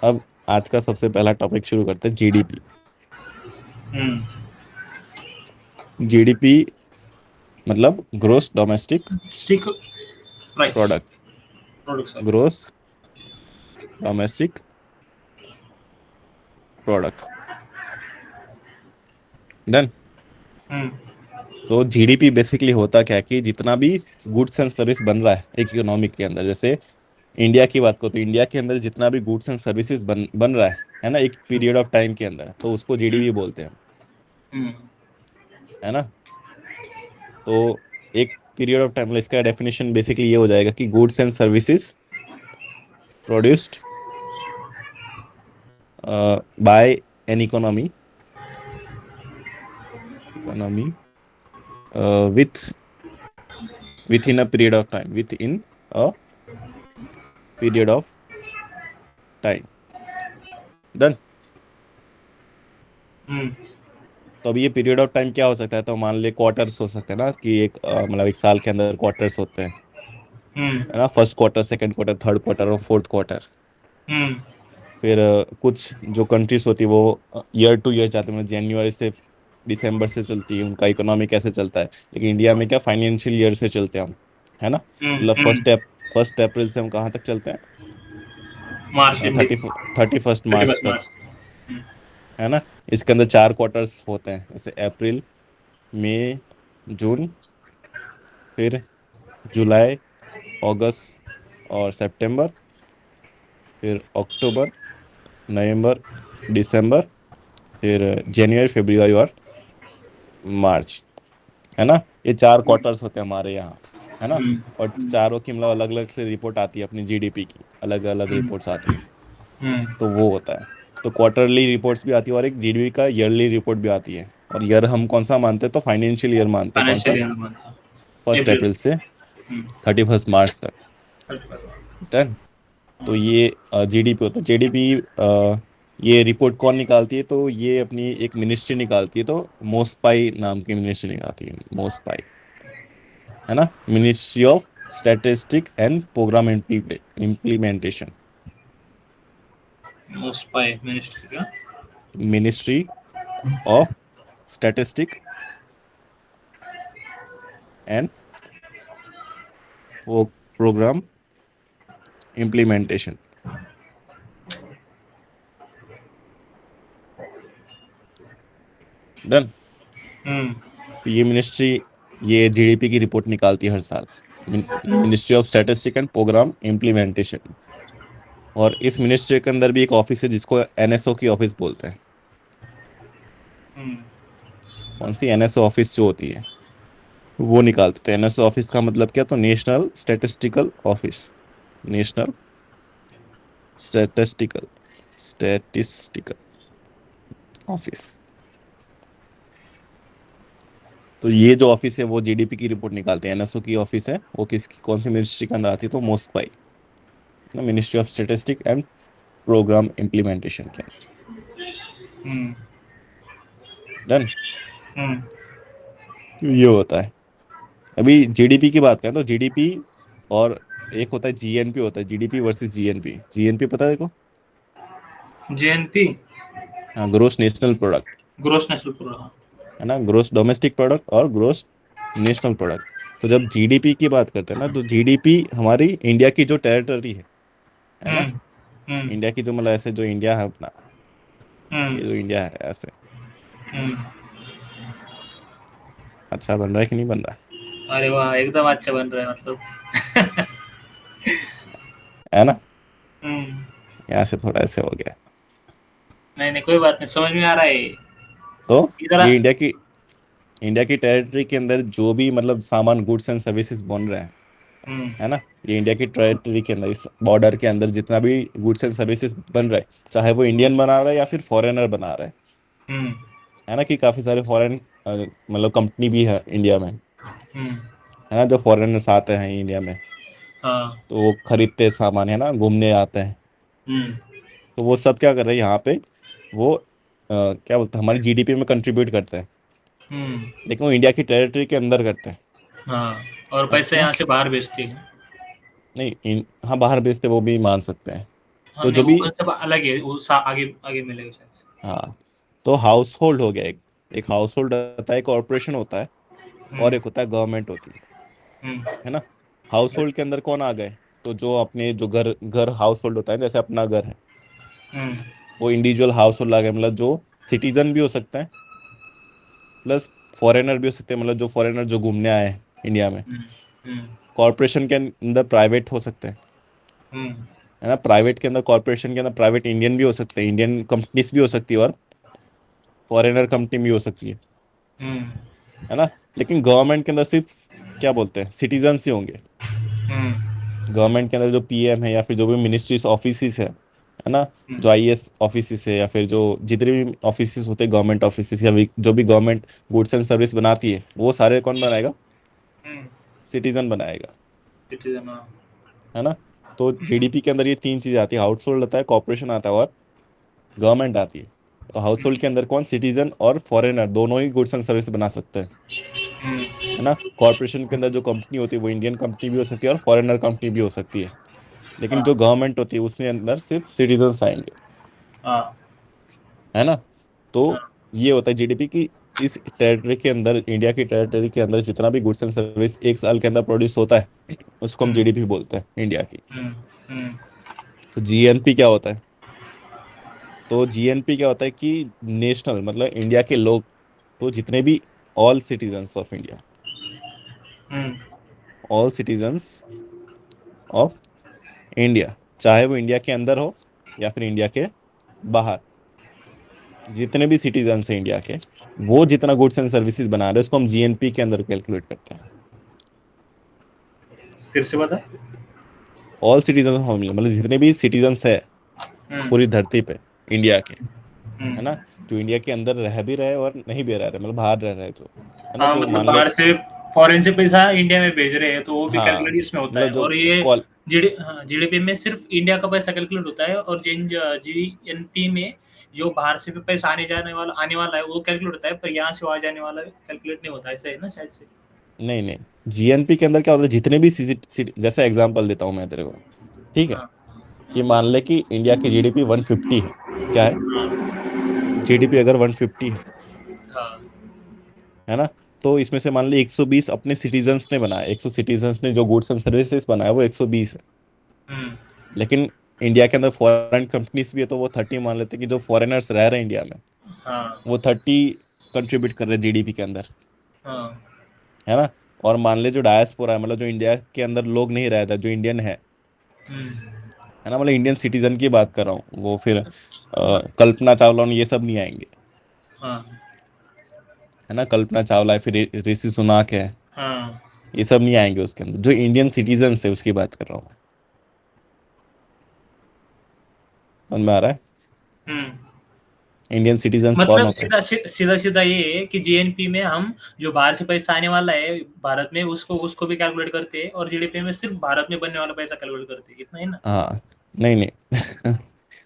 अब आज का सबसे पहला टॉपिक शुरू करते हैं, जीडीपी। हम्म जीडीपी मतलब gross domestic stick price product, product. Gross domestic product. Done. Hmm तो जीडीपी बेसिकली होता क्या है कि जितना भी गुड्स एंड सर्विस बन रहा है एक इकोनॉमिक के अंदर, जैसे इंडिया की बात करो तो इंडिया के अंदर जितना भी गुड्स एंड सर्विसेज बन रहा है ना, एक पीरियड ऑफ टाइम के अंदर, तो उसको जीडीपी बोलते हैं, हम्म है ना। तो एक पीरियड ऑफ टाइम, इसका डेफिनेशन बेसिकली ये हो जाएगा कि goods and services produced by an economy with within a period of time, within a period of time. Done. Hmm तो अब ये पीरियड ऑफ टाइम क्या हो सकता है? तो मान ले क्वार्टर्स हो सकते हैं ना, कि एक मतलब एक साल के अंदर क्वार्टर्स होते हैं, हम्म है ना। First quarter, second quarter, third quarter और फोर्थ क्वार्टर। हम्म फिर कुछ जो कंट्रीज होती है वो ईयर टू ईयर जाते हैं, मतलब जनवरी से दिसंबर से चलती है, उनका इकोनॉमी कैसे चलता है। लेकिन इंडिया में क्या फाइनेंशियल ईयर से चलते हैं हम, है ना। मतलब हम्म। फर्स्ट अप्रैल से हम कहाँ तक चलते मार्च हैं? हिंदी। 31 मार्च 31 तक, मार्च। हम्म है ना। इसके अंदर 4 क्वार्टर्स होते हैं, जैसे अप्रैल, मई, जून, फिर जुलाई, अगस्त और सितंबर, फिर अक्टूबर, नवंबर, दिसंबर, फिर जनवरी, फरवरी और मार्च, है ना। ये 4 क्वार्टर्स होते हैं हमारे यहाँ, है ना। और चारों की मतलब अलग अलग से रिपोर्ट आती है, अपनी जीडीपी की अलग अलग हम्म रिपोर्ट्स आती है। हम्म। तो वो होता है। तो क्वार्टरली रिपोर्ट्स भी आती है और एक जीडीपी का ईयरली रिपोर्ट भी आती है। और ईयर हम कौन सा मानते हैं? तो फाइनेंशियल ईयर मानते हैं। कौन फाइनेंशियल सा? ईयर में था। 1 अप्रैल अप्रैल। से 31 मार्च तक। 31। डन। तो ये जीडीपी होता है। जीडीपी ये रिपोर्ट कौन निकालती है? तो ये अपनी एक मिनिस्ट्री निकालती है, तो मोस्पाई नाम की मिनिस्ट्री निकालती है, मोस्पाई, है ना। Ministry of statistic and programme implementation. MoSPI ministry का ministry of statistic and programme implementation. Done. Hmm तो ये मिनिस्ट्री ये जीडीपी की रिपोर्ट निकालती है हर साल। Ministry of statistic and programme implementation. और इस मिनिस्ट्री के अंदर भी एक ऑफिस है जिसको एनएसओ की ऑफिस बोलते हैं। हम्म कौन सी? एनएसओ ऑफिस जो होती है वो निकालते थे। एनएसओ ऑफिस का मतलब क्या? तो national statistical office. National statistical statistical office. तो ये जो ऑफिस है वो जीडीपी की रिपोर्ट निकालते हैं। एनएसओ की ऑफिस है वो किसकी कौन सी मिनिस्ट्री के अंदर आती है? तो मोस्पाई ना, ministry of statistic and programme implementation के अंदर। हम्म डन। हम्म ये होता है। अभी जीडीपी की बात करें तो जीडीपी और एक होता है जीएनपी, होता है जीडीपी वर्सेस जीएनपी। जीएनपी पता है देखो? जेएनपी हाँ, gross national product, gross national product. है ना, ग्रोस डोमेस्टिक प्रोडक्ट और ग्रोस नेशनल प्रोडक्ट। तो जब जीडीपी की बात करते हैं ना, तो जीडीपी हमारी इंडिया की जो टेरिटरी है ना, हम्म हम्म इंडिया की जो मतलब ऐसे जो इंडिया है अपना, हम्म ये जो इंडिया है ऐसे, हम्म अच्छा बन रहा है कि नहीं बन रहा अरे वाह, एकदम अच्छा बन रहा है मतलब। है ना? हम्म यहाँ से थोड़ा ऐसे हो गया। नहीं नहीं, कोई बात नहीं, समझ में आ रहा है। तो इधर ये इंडिया की टेरिटरी के अंदर जो भी मतलब सामान, गुड्स एंड सर्विसेज बन रहे हैं, हम्म है ना, ये इंडिया की टेरिटरी के अंदर, इस बॉर्डर के अंदर जितना भी गुड्स एंड सर्विसेज बन रहा है, चाहे वो इंडियन बना रहा है या फिर फॉरेनर बना रहा हम्म है ना, कि काफी सारे फॉरेन मतलब कंपनी भी है इंडिया में, हम्म है ना, जो फॉरेनर्स आते हैं इंडिया में, हाँ तो वो खरीदते हैं सामान, है ना, घूमने आते हैं। हम्म तो वो सब क्या कर रहे हैं यहाँ पे? वो क्या बोलते हैं, हमारी जीडीपी में कंट्रीब्यूट करते हैं, हम्म लेकिन वो इंडिया की टेरिटरी के अंदर करते हैं। हाँ, और है पैसे ना? यहाँ से बाहर भेजते हैं। नहीं हाँ, बाहर भेजते वो भी मान सकते हैं। हाँ तो नहीं, जो वो भी, कंसेप्ट अलग है, वो आगे आगे मिलेगा शायद से। हाँ, तो हाउस होल्ड हो गया एक। एक हाउस होल्ड होता है, एक कॉरपोरेशन होता है, और हम्म एक होता है गवर्नमेंट होती हम्म है ना। हाउस होल्ड के अंदर कौन आ गए? तो जो अपने जो घर घर हाउस होल्ड होता है, जैसे अपना घर है, हम्म वो इंडिविजुअल हाउस होल्ड आ गए, मतलब जो सिटीजन भी हो सकते हैं, प्लस फॉरेनर भी हो सकते हैं, मतलब जो फॉरेनर जो घूमने आए हैं इंडिया में। हम्म हम्म कॉरपोरेशन के अंदर प्राइवेट हो सकते हैं, हम्म है ना, प्राइवेट के अंदर, कॉरपोरेशन के अंदर प्राइवेट इंडियन भी हो सकते हैं, इंडियन कंपनीज भी हो सकती है, और फॉरेनर कंपनी भी हो सकती हम्म है ना। लेकिन गवर्नमेंट के अंदर सिर्फ क्या बोलते हैं, सिटीजन्स ही होंगे। हम्म गवर्नमेंट के अंदर जो पीएम है या फिर जो भी मिनिस्ट्रीज ऑफिस है ना, जो आईएएस ऑफिस है या फिर जो जितने भी ऑफिस होते हैं, गवर्नमेंट ऑफिस या जो भी गवर्नमेंट गुड्स एंड सर्विस बनाती है, वो सारे कौन बनाएगा? हम्म सिटीजन बनाएगा, सिटीजन, हाँ। है ना। तो जीडीपी के अंदर ये तीन चीजें आती है, हाउस होल्ड आता है, कॉर्पोरेशन आता है, और गवर्नमेंट आती है। तो हाउस होल्ड के अंदर कौन? सिटीजन और फॉरेनर दोनों ही गुड्स एंड सर्विस बना सकते हैं, हम्म है ना। कॉर्पोरेशन के अंदर जो कंपनी होती है वो इंडियन कंपनी भी हो सकती है और फॉरेनर कंपनी भी हो सकती है, लेकिन जो हाँ गवर्नमेंट होती है उसमें अंदर सिर्फ सिटीजन्स आएंगे, हाँ है ना। तो हाँ ये होता है जीडीपी की, इस टेरिटरी के अंदर, इंडिया की टेरिटरी के अंदर जितना भी गुड्स एंड सर्विस एक साल के अंदर प्रोड्यूस होता है, उसको हम हम्म जीडीपी बोलते हैं इंडिया की। हम्म हम्म तो जीएनपी क्या होता है? तो जीएनपी क्या होता है कि नेशनल मतलब इंडिया के लोग, तो जितने भी, all citizens of India, hmm all citizens of India, चाहे वो इंडिया के अंदर हो या फिर इंडिया के बाहर, जितने भी सिटीजन्स हैं इंडिया के, वो जितना गुड्स एंड सर्विसेज बना रहे हैं उसको हम जीएनपी के अंदर कैलकुलेट करते हैं। फिर से बता। ऑल सिटीजन ऑफ इंडिया मतलब जितने भी सिटीजन्स है हम्म पूरी धरती पे इंडिया के, है ना, हम्म जो इंडिया के अंदर रह भी रहे और नहीं भी रह रहे, मतलब बाहर रह रहे, जो, है ना, हाँ, जो मतलब मान ले, बाहर से फॉरेन से पैसा इंडिया में भेज रहे हैं तो वो भी हाँ, कैलकुलेट इसमें होता मतलब है, जो और ये कॉल, जीडीपी में सिर्फ इंडिया का पैसा कैलकुलेट होता है, और जिन जीएनपी में जो बाहर से भी पैसा आने वाला है वो कैलकुलेट होता है, पर यहाँ से वहाँ जाने वाला कैलकुलेट नहीं होता, ऐसा है ना शायद से। नहीं नहीं, जीएनपी के अंदर क्या होता है, जितने भी जैसे एग्जांपल देता हूँ मैं तेरे को, ठीक है, हाँ कि मान ले कि इंडिया की जीडीपी 150 है, क्या है, जीडीपी अगर 150 हाँ। है ना, तो इसमें से मान ली 120 अपने सिटीजन्स ने बनाया, 100 सिटीजन्स ने जो गुड्स एंड सर्विसेज बनाया वो 120 है। हम्म। लेकिन इंडिया के अंदर फॉरेन कंपनीज भी है, तो वो 30 मान लेते हैं कि जो फॉरेनर्स रह रहे हैं इंडिया में, हाँ। वो 30 कंट्रीब्यूट कर रहे हैं जीडीपी के अंदर, हाँ। है ना। और मान ले जो डायस्पोरा है, मतलब जो इंडिया के अंदर लोग नहीं रहता, जो इंडियन हम्म। है ना, मतलब इंडियन सिटीजन की बात कर रहा हूँ, वो फिर कल्पना चावला और ये सब नहीं आएंगे, हाँ। है ना, कल्पना चावला है, फिर ऋषि सुनाक है, हाँ। ये सब नहीं आएंगे उसके अंदर, जो इंडियन सिटीजन है उसकी बात कर रहा हूँ मैं। समझ में आ रहा है, हम्म। इंडियन सिटीजन्स कौन मतलब होते हैं। सीधा सीधा ये है कि जीएनपी में हम जो बाहर से पैसा आने वाला है भारत में उसको उसको भी कैलकुलेट करते हैं, और जीडीपी में सिर्फ भारत में बनने वाला पैसा कैलकुलेट करते हैं, इतना ही ना। हाँ, नहीं नहीं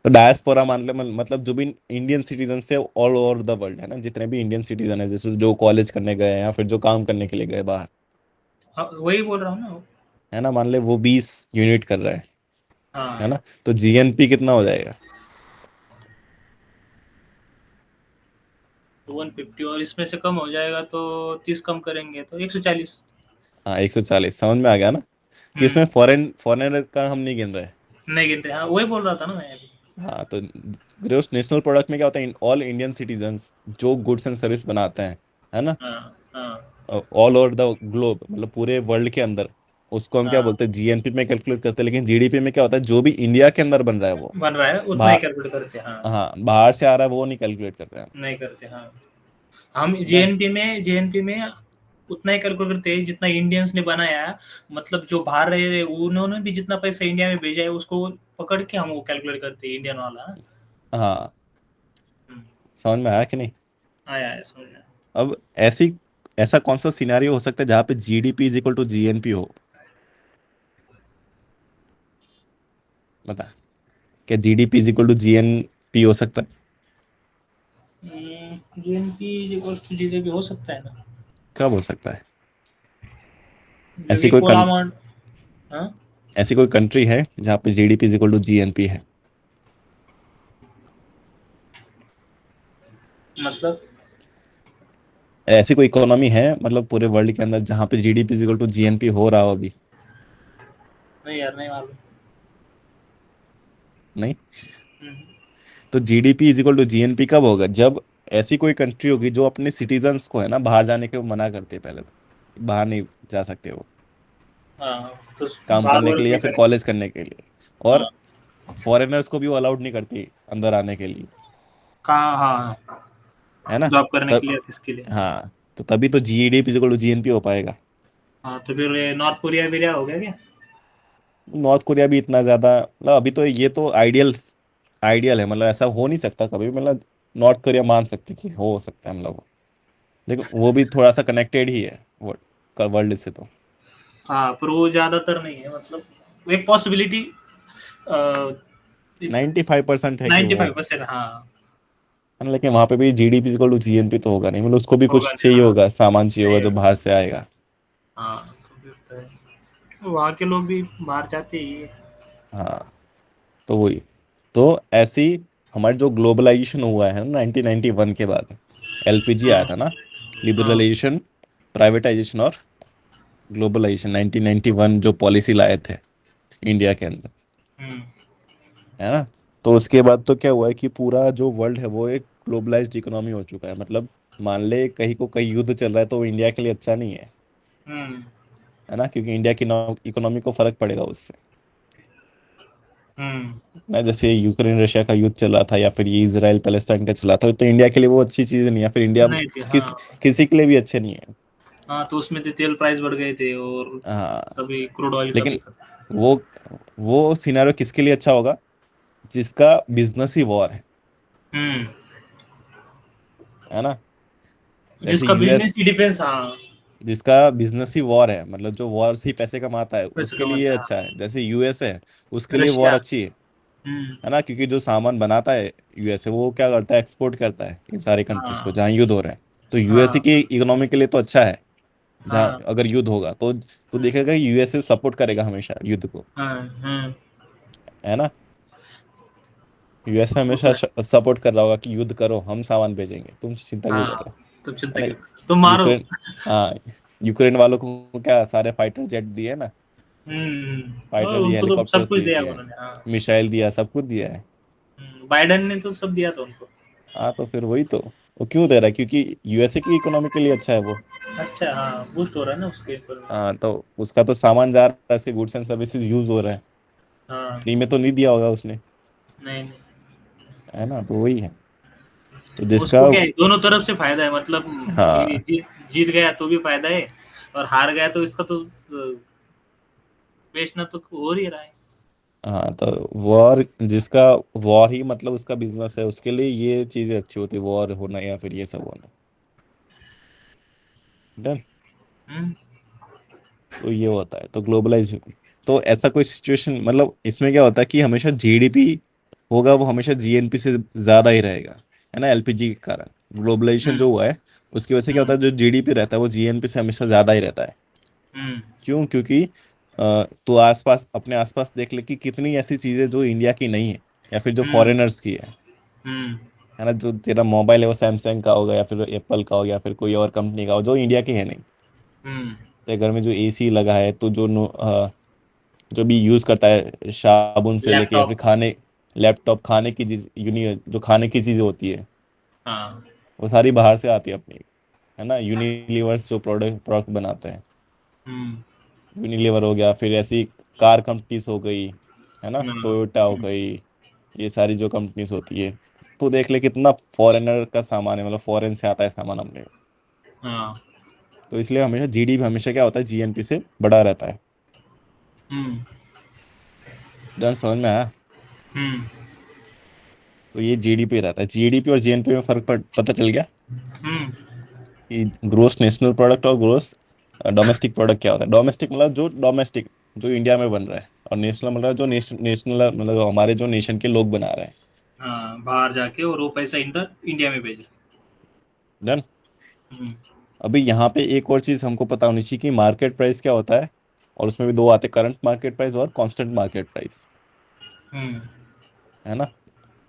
तो डायस्पोरा मान ले, मतलब जो भी इंडियन सिटीजन है ऑल ओवर द वर्ल्ड, है ना, जितने भी इंडियन सिटीजन है, जैसे जो कॉलेज करने गए हैं या फिर जो काम करने के लिए गए बाहर, हाँ, वही बोल रहा हूँ ना। है ना, मान ले वो 20 यूनिट कर रहा है हाँ, ना, तो जीएनपी कितना हो जाएगा। तो 150 और इसमें से कम हो जाएगा तो 30 कम करेंगे तो 140। हाँ, 140, समझ में आ गया ना, कि इसमें फॉरेनर का हम नहीं गिन रहे। नहीं गिनते, हाँ वही बोल रहा था ना मैं अभी। हाँ, तो ग्रोस नेशनल प्रोडक्ट में क्या होता है, ऑल इंडियन सिटीजन्स जो गुड्स एंड सर्विस बनाते हैं, है ना, हाँ। हाँ। ऑल ओवर द ग्लोब, मतलब पूरे वर्ल्ड के अंदर, उसको हम क्या हाँ, बोलते हैं, जीएनपी में कैलकुलेट करते हैं। लेकिन जीडीपी में क्या होता है, जो भी इंडिया के अंदर बन रहा है वो, बन रहा है उतना ही बाहर, कैलकुलेट करते हैं, हाँ। हाँ, बाहर से आ रहा है वो नहीं कैलकुलेट कर रहे हैं, नहीं करते, हाँ। हम ना। जीएनपी में उतना ही कैलकुलेट करते हैं जितना इंडियंस ने बनाया है। मतलब जो बाहर रह रहे उन्होंने भी जितना पैसा इंडिया में भेजा है उसको पकड़ के हम वो कैलकुलेट करते हैं इंडियन वाला, हाँ। हाँ, हम्म, समझ में आया कि नहीं। आया है समझ में। अब ऐसी ऐसा कौन सा सिनेरियो हो सकता है जहाँ पे GDP is equal to GNP हो, बता, क्या GDP is equal to GNP हो सकता है। जीएनपी जीडीपी हो सकता है ना। कब हो सकता है। जब ऐसी कोई इक्वल अमाउंट। हाँ। ऐसी कोई कंट्री है जहाँ पे GDP is equal to GNP है। मतलब ऐसी कोई इकोनॉमी है, मतलब पूरे वर्ल्ड के अंदर, जहाँ पे GDP is equal to GNP हो रहा हो अभी। नहीं यार, नहीं मालूम। नहीं, हम्म। तो GDP is equal to GNP कब होगा, जब ऐसी कोई कंट्री होगी जो अपने सिटीजन्स को, है ना, बाहर जाने के मना करते हैं पहले, तो बाहर नहीं जा सकते वो हाँ, तो काम बाहर करने के वर्क लिए या भी फिर करें। कॉलेज करने के लिए, और हाँ। फॉरेनर्स को भी वो अलाउड नहीं करती अंदर आने के लिए, कहाँ, हाँ। है ना। जॉब करने के तब लिए किसके लिए। हाँ, तो तभी तो GDP is equal to GNP हो पाएगा। हाँ, तो फिर ये नॉर्थ कोरिया भी रहा हो गया क्या। नॉर्थ कोरिया भी इतना ज्यादा, मतलब अभी तो ये तो आइडियल आइडियल है, मतलब ऐसा हो नहीं सकता कभी भी, मतलब नॉर्थ कोरिया मान सकते कि हो सकता है, मतलब लेकिन वो भी थोड़ा सा कनेक्टेड ही है वर्ल्ड से तो। हाँ, पर वो ज्यादातर नहीं है, मतलब एक पॉसिबिलिटी। 95% है कि वो 95%, हाँ। है ना, लेकिन वहां पे भी जीडीपी इक्वल टू जीएनपी तो होगा नहीं, मतलब उसको भी होगा कुछ नहीं, चाहिए हाँ। होगा, सामान चाहिए होगा नहीं जो होगा। बाहर से आएगा। हाँ, तो फिर तो है। वहाँ के लोग भी बाहर जाते ही है। हाँ, तो वही, तो ऐसी हमारे जो ग्लोबलाइजेशन हुआ है ना 1991 के बाद, एलपीजी आया हाँ। था ना, हाँ। लिबरलाइजेशन, प्राइवेटाइजेशन और ग्लोबलाइजेशन, 1991 जो पॉलिसी लाए थे इंडिया के अंदर, हम्म। है ना। तो उसके बाद तो क्या हुआ है कि पूरा जो वर्ल्ड है वो एक ग्लोबलाइज्ड इकोनॉमी हो चुका है, मतलब मान ले कहीं को कहीं युद्ध चल रहा है तो वो इंडिया के लिए अच्छा नहीं हम्म। है ना, क्योंकि इंडिया की इकोनॉमी को फर्क पड़ेगा उससे, हम्म। ना। जैसे यूक्रेन रशिया का युद्ध चल रहा था, या फिर ये इसराइल पैलेस्टाइन का चला था, तो इंडिया के लिए वो अच्छी चीज नहीं है, फिर इंडिया नहीं थी, हाँ। किसी के लिए भी अच्छे नहीं है। हाँ, तो उसमें तो तेल प्राइस बढ़ गए थे, और हाँ, कभी क्रूड ऑयल का भी। लेकिन वो वो सिनेरियो किसके लिए अच्छा होगा, जिसका बिजनेस ही वॉर हम्म। है ना, जैसे जिसका यूएस, बिजनेस ही डिफेंस, हाँ। जिसका बिजनेस ही वॉर है, मतलब जो वॉर से ही पैसे कमाता है, पैसे उसके लिए कमाते हैं, अच्छा हाँ। है। जैसे यूएस है, उसके लिए वॉर रशिया। अच्छी हम्म। है ना, क्योंकि जो सामान बनाता है यूएसए, वो क्या करता है, एक्सपोर्ट करता है इन सारी कंट्रीज को हाँ। जहाँ युद्ध हो रहा है। तो यूएसए हाँ। की इकोनॉमी के लिए तो अच्छा है, जहाँ हाँ। अगर युद्ध होगा तो हम्म। देखेगा यूएसए सपोर्ट करेगा हमेशा युद्ध को, हाँ। हाँ। है ना। यूएस हमेशा सपोर्ट कर रहा होगा कि युद्ध करो, हम सामान भेजेंगे, तुम चिंता क्यों कर रहे हाँ, हो, तुम है चिंता ना। क्यों, तुम मारो। यूक्रेन, हाँ, यूक्रेन वालों को क्या सारे फाइटर जेट दिए ना, और फाइटर दिए, उनको तो सब हेलीकॉप्टर्स कुछ दिया दिए हैं, उन्होंने, हाँ। मिसाइल दिया, सब कुछ दिया है। बाइडेन ने तो सब दिया था उनको। हाँ तो फिर वही तो, वो क्यों दे रहा है, क्योंकि यूएसए की इकोनॉमी के लिए अच्छा है वो। अच्छा, हाँ, बूस्ट हो रहा है ना उसके इकोनॉमी। हाँ तो उसका तो सामान जा रहा है, उसके गुड्स एंड सर्विसेज यूज हो रहा है, हाँ। फ्री में तो नहीं दिया होगा उसने, नहीं, नहीं। है ना, तो वही है, तो जिसका, उसको क्या है, दोनों तरफ से फायदा है, मतलब ये हाँ जीत गया तो भी फायदा है, और हार गया तो इसका तो बेचना तो हो ही रहा है। हाँ तो वॉर, जिसका वॉर ही मतलब उसका बिजनेस है, उसके लिए ये चीजें अच्छी होती है, वॉर होना या फिर ये सब होना। डन। हम्म। तो ये होता है, तो ग्लोबलाइज, तो ऐसा कोई सिचुएशन, मतलब इसमें क्या होता है कि हमेशा जीडीपी होगा वो हमेशा जीएनपी से ज्यादा ही रहेगा, है ना, एलपीजी के कारण। ग्लोबलाइजेशन जो हम्म। हुआ है उसकी वजह से क्या होता हम्म। है, जो जीडीपी रहता है वो जीएनपी से हमेशा ज्यादा ही रहता है। हम्म। क्यों, क्योंकि तो आसपास, अपने आसपास देख ले कि कितनी ऐसी चीजें जो इंडिया की नहीं है, या फिर जो हम्म। फॉरेनर्स की हम्म। है ना, जो तेरा मोबाइल है वो सैमसंग का होगा या फिर एप्पल का होगा या फिर कोई और कंपनी का हो जो इंडिया की है नहीं। हम्म। तेरे घर में जो एसी लगा है, तो जो भी यूज करता है, साबुन से लेके या फिर लैपटॉप। खाने, लैपटॉप, खाने की चीज, जो खाने की चीजें होती है हाँ। वो सारी बाहर से आती है अपनी, है ना। यूनिलीवर्स जो प्रोडक्ट प्रोडक्ट बनाते हैं, हम्म। यूनिलीवर हो गया, फिर ऐसी कार कंपनीज हो गई, है ना, हाँ। टोयोटा हो गई, ये सारी जो कंपनीज होती है, तो देख ले कितना फॉरेनर का सामान है, मतलब फॉरेन से आता है सामान अपने। हाँ। तो इसलिए हमेशा जीडीपी हमेशा क्या होता है, जीएनपी से बड़ा रहता है। हम्म। डन, समझ में आया। हम्म। तो ये जीडीपी रहता है, जीडीपी और जीएनपी में फर्क पता चल गया हम्म। कि ग्रोस नेशनल प्रोडक्ट और ग्रोस डोमेस्टिक प्रोडक्ट क्या होता है। डोमेस्टिक मतलब जो डोमेस्टिक, जो इंडिया में बन रहा है, और नेशनल मतलब जो नेशनल मतलब हमारे जो नेशन के लोग बना रहे हैं। हाँ, बाहर जाके और वो पैसा इधर इंडिया में भेज रहे डन। हैं। अभी यहाँ पे एक और चीज हमको पता होनी चाहिए कि मार्केट प्राइस क्या होता है, और उसमें भी दो आते हैं, करंट मार्केट प्राइस और कांस्टेंट मार्केट प्राइस, हम्म। है ना।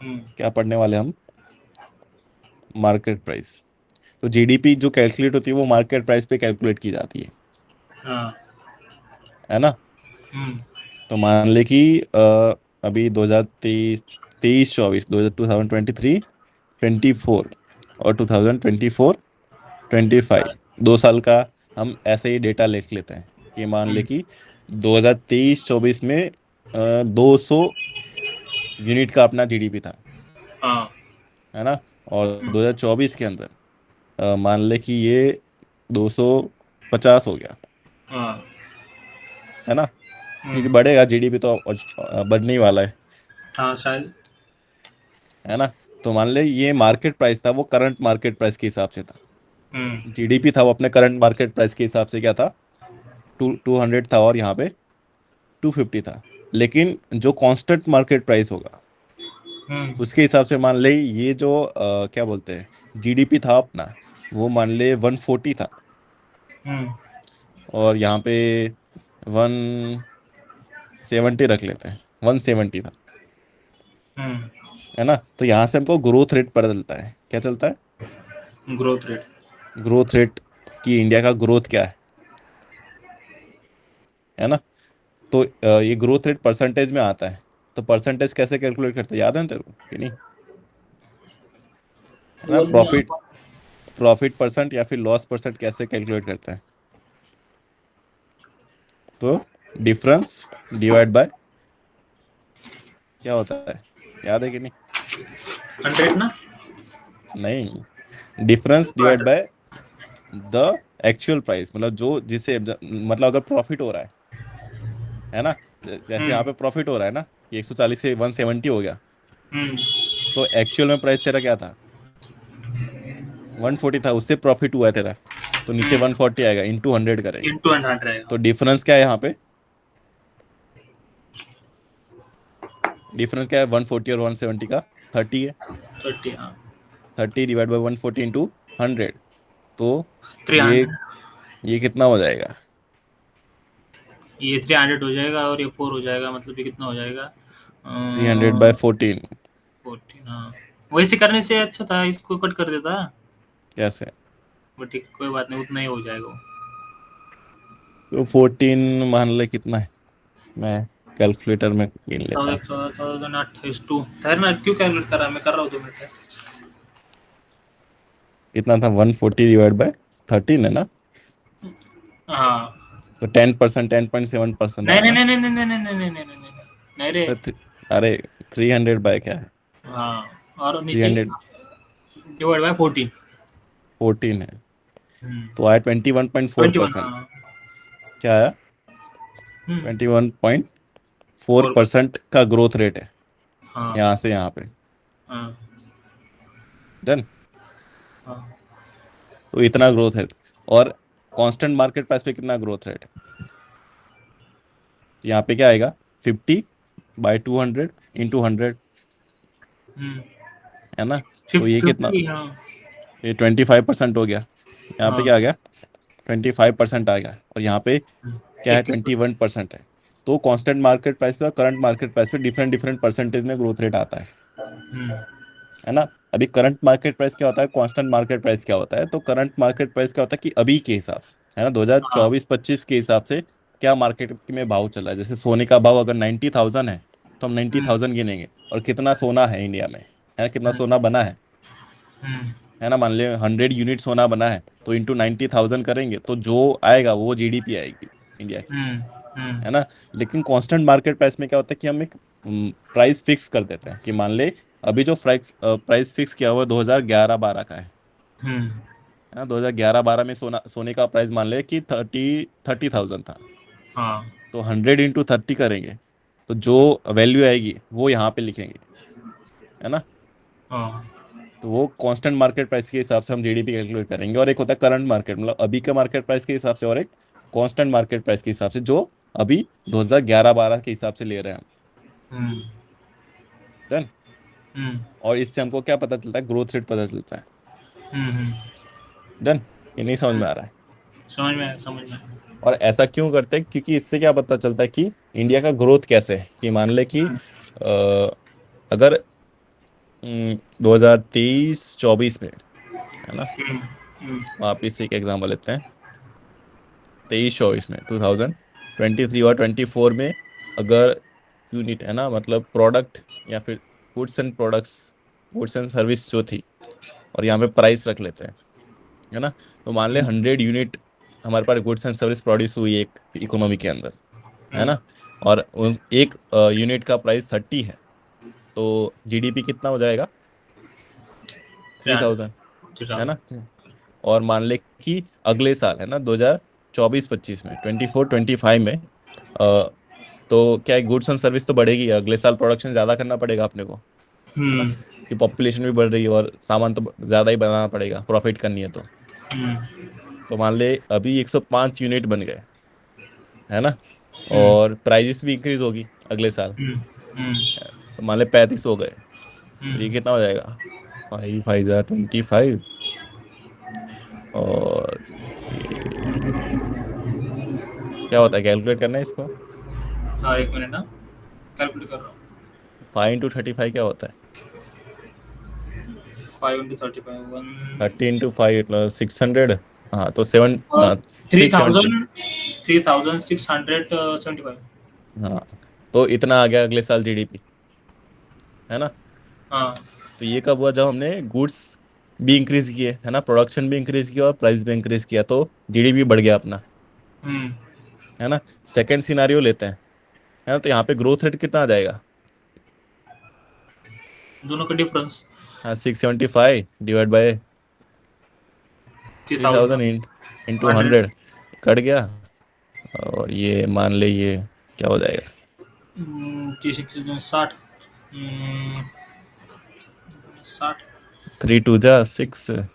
हम्म। क्या पढ़ने वाले हम, मार्केट प्राइस। तो जीडीपी जो कैलकुलेट होती है वो मार्केट प्राइस पे कैलकुलेट की जाती हाँ। है ना। हम्म। तो मान ले कि अभी 2023, 23-24, 2023, 24 और 2024, 25, 2 साल का हम ऐसे ही डेटा लिख लेते हैं कि मान ले हम्म। कि 2023-24 में 200 यूनिट का अपना जीडीपी था, हाँ। है ना। और हम्म। 2024 के अंदर मान ले कि ये 250 हो गया, हाँ। है ना, क्योंकि हम्म। बढ़ेगा जीडीपी तो, और बढ़ने ही वाला हाँ, शायद। है ना। तो मान ले ये मार्केट प्राइस था, वो करंट मार्केट प्राइस के हिसाब से था। हम्म। जीडीपी था वो अपने करंट मार्केट प्राइस के हिसाब से क्या था, 200 था, और यहाँ पे 250 था। लेकिन जो कांस्टेंट मार्केट प्राइस होगा हम्म। उसके हिसाब से मान ले ये जो क्या बोलते हैं, जीडीपी था अपना, वो मान ले 140 था, हम्म। और यहाँ पे 170 रख लेते हैं, 170 था, हम्म। है ना। तो यहाँ से हमको ग्रोथ रेट पता चलता है, क्या चलता है, ग्रोथ रेट। ग्रोथ रेट, कि इंडिया का ग्रोथ क्या है ना। तो ये ग्रोथ रेट परसेंटेज में आता है। तो परसेंटेज कैसे कैलकुलेट करते हैं, याद है तेरे को कि नहीं, है ना। प्रॉफिट, प्रॉफिट परसेंट या फिर लॉस परसेंट कैसे कैलकुलेट करते हैं, तो डिफरेंस डिवाइड बाय क्या होता है, याद है कि नहीं। 100 ना। नहीं, difference divide 200। By the actual price, मतलब जो जिसे मतलब अगर प्रॉफिट हो रहा है ना, जैसे यहाँ हम्म। पे प्रॉफिट हो रहा है ना कि 140 से 170 हो गया, हम्म। तो एक्चुअल में प्राइस तेरा क्या था, 140 था, उससे प्रॉफिट हुआ है तेरा, तो नीचे हम्म। 140 आएगा, इंटू 100 करेंगे। इंटू 100 रहेगा। तो डिफरेंस क्या है यहाँ पे, डिफरेंस क्या है 140 और 170 का, 30 है। 30, हाँ। 30 डिवाइड बाई 140 इंटू 100, तो थ्री ये हंड्रेड ये कितना हो जाएगा, ये 300 हो जाएगा, और ये 4 हो जाएगा, मतलब ये कितना हो जाएगा? 300 बाय 14, 14, हाँ वैसे करने से अच्छा था, इसको कट कर देता। कैसे? बट ठीक है, कोई बात नहीं, उतना ही हो जाएगा वो। तो 14 मान ले कितना है, मैं कैलकुलेटर में गिन लेता हूँ। 1428 टू ठहरना, क्यों कैलकुलेट कर रहा है, मैं कर रहा हूँ 2 मिनट। कितना था? 140 डिवाइड बाय 13 है ना? हाँ तो 10%, 10.7% नहीं नहीं आएगा। नहीं नहीं नहीं नहीं नहीं नहीं नहीं नहीं नहीं नहीं नहीं रे। तो अरे 300 बाय क्या है? हाँ और थ्री नीचे हंड्रेड डिवाइड बाय 14। 14 है, तो आया 21.4 21, परसेंट हाँ। क्या आया? हम्म 21.4 4। परसेंट का ग्रोथ रेट है हाँ यहाँ से यहाँ पे। हाँ डन। हाँ। तो इतना ग्रोथ है। और कांस्टेंट मार्केट प्राइस पे कितना ग्रोथ रेट है? तो यहाँ पे क्या आएगा? 50/200 × 100, हम्म है ना? तो ये कितना? 50, हाँ। ये 25% हो गया। यहाँ पे हाँ क्या आ गया? 25% आ गया। और यहाँ पे क्या है? 21%। 21% है। तो कांस्टेंट मार्केट प्राइस पे और करंट मार्केट प्राइस पे डिफरेंट डिफरेंट परसेंटेज में ग्रोथ रेट आता हम्म है ना? अभी करंट मार्केट प्राइस क्या होता है, कांस्टेंट मार्केट प्राइस क्या होता है? तो करंट मार्केट प्राइस क्या होता है कि अभी के हिसाब से, है ना, हाँ 2024-25 के हिसाब से क्या मार्केट में भाव चल रहा है। जैसे सोने का भाव अगर 90,000 है, तो हम नाइन्टी हम्म थाउजेंड गिनेंगे, और कितना सोना है इंडिया में, है ना, कितना हम्म सोना बना हम्म है ना, मान ले 100 यूनिट सोना बना है, तो इंटू 90,000 करेंगे तो जो आएगा वो जीडीपी आएगी इंडिया की, हम्म हम्म है ना? लेकिन कांस्टेंट मार्केट प्राइस में क्या होता है कि हम एक प्राइस फिक्स कर देते हैं कि मान ले अभी जो प्राइस प्राइस फिक्स किया हुआ है 2011-12 का हम्म, है ना? 2011-12 में सोने का प्राइस मान ले कि 30,000 था। हाँ तो 100 × 30 करेंगे, तो जो वैल्यू आएगी वो यहाँ पे लिखेंगे, है ना? हाँ तो वो कांस्टेंट मार्केट प्राइस के हिसाब से हम जीडीपी कैलकुलेट करेंगे। और एक होता है करंट मार्केट, मतलब अभी का मार्केट प्राइस के हिसाब से, और एक कांस्टेंट मार्केट प्राइस के हिसाब से जो अभी 2011-12 के हिसाब से ले रहे हैं हम। हम्म डन। हम्म और इससे हमको क्या पता चलता है? ग्रोथ रेट पता चलता है। हम्म। डन। ये नहीं समझ में आ रहा है? समझ में आया, समझ में आया। और ऐसा क्यों करते हैं? क्योंकि इससे क्या पता चलता है कि इंडिया का ग्रोथ कैसे है। कि मान ले कि अगर 2023-24 में, है ना, हम्म वापिस से एक एग्जाम्पल लेते हैं, 23-24 में, 2023 और 24 में, अगर यूनिट, है ना, मतलब प्रोडक्ट या फिर गुड्स एंड सर्विस जो थी, और यहाँ पे प्राइस रख लेते हैं, है ना? तो मान ले हम्म 100 यूनिट हमारे पास गुड्स एंड सर्विस प्रोड्यूस हुई एक इकोनॉमी के अंदर, है हम्म ना? और एक यूनिट का प्राइस 30 है, तो जीडीपी कितना हो जाएगा? 300, 3,000, है 3000। ना? और मान ले कि अगले साल, है ना, 2024-25 में, 24-25 में, तो क्या है, गुड्स एंड सर्विस तो बढ़ेगी, अगले साल प्रोडक्शन ज्यादा करना पड़ेगा अपने को, है ना? हम्म कि पॉपुलेशन भी बढ़ रही है और सामान तो ज्यादा ही बनाना पड़ेगा, प्रॉफिट करनी है हम्म तो मान ले अभी 105 यूनिट बन गए, है ना? हम्म और प्राइजेस भी इंक्रीज होगी अगले साल, हम्म हम्म तो मान ले 35 हो गए, तो ये हम्म कितना हो जाएगा? 5 5 25, और ये क्या होता है, कैलकुलेट करना है इसको। हाँ, 1 मिनट, हाँ कैलकुलेट कर रहा हूँ। 5 × 35 क्या होता है? 5 × 35, वन 30 × 5 मतलब 600। हाँ, तो सेवन थ्री 670। थाउजेंड 3675। हाँ, तो इतना आ गया अगले साल जीडीपी, है ना? हाँ तो ये कब हुआ? जब हमने गुड्स भी इंक्रीज किए, है ना, प्रोडक्शन भी इंक्रीज किया और प्राइस भी इंक्रीज किया, तो जीडीपी बढ़ गया अपना, हम्म है ना? सेकंड सिनारियो लेते हैं, है ना, तो यहाँ पे ग्रोथ रेट कितना आ जाएगा? दोनों का डिफरेंस। हाँ, 675 divide by three 3,000 thousand into one hundred 100 cut गया। और ये मान ले ये क्या हो जाएगा? 60, 60। 3 2 जा 6, यहाँ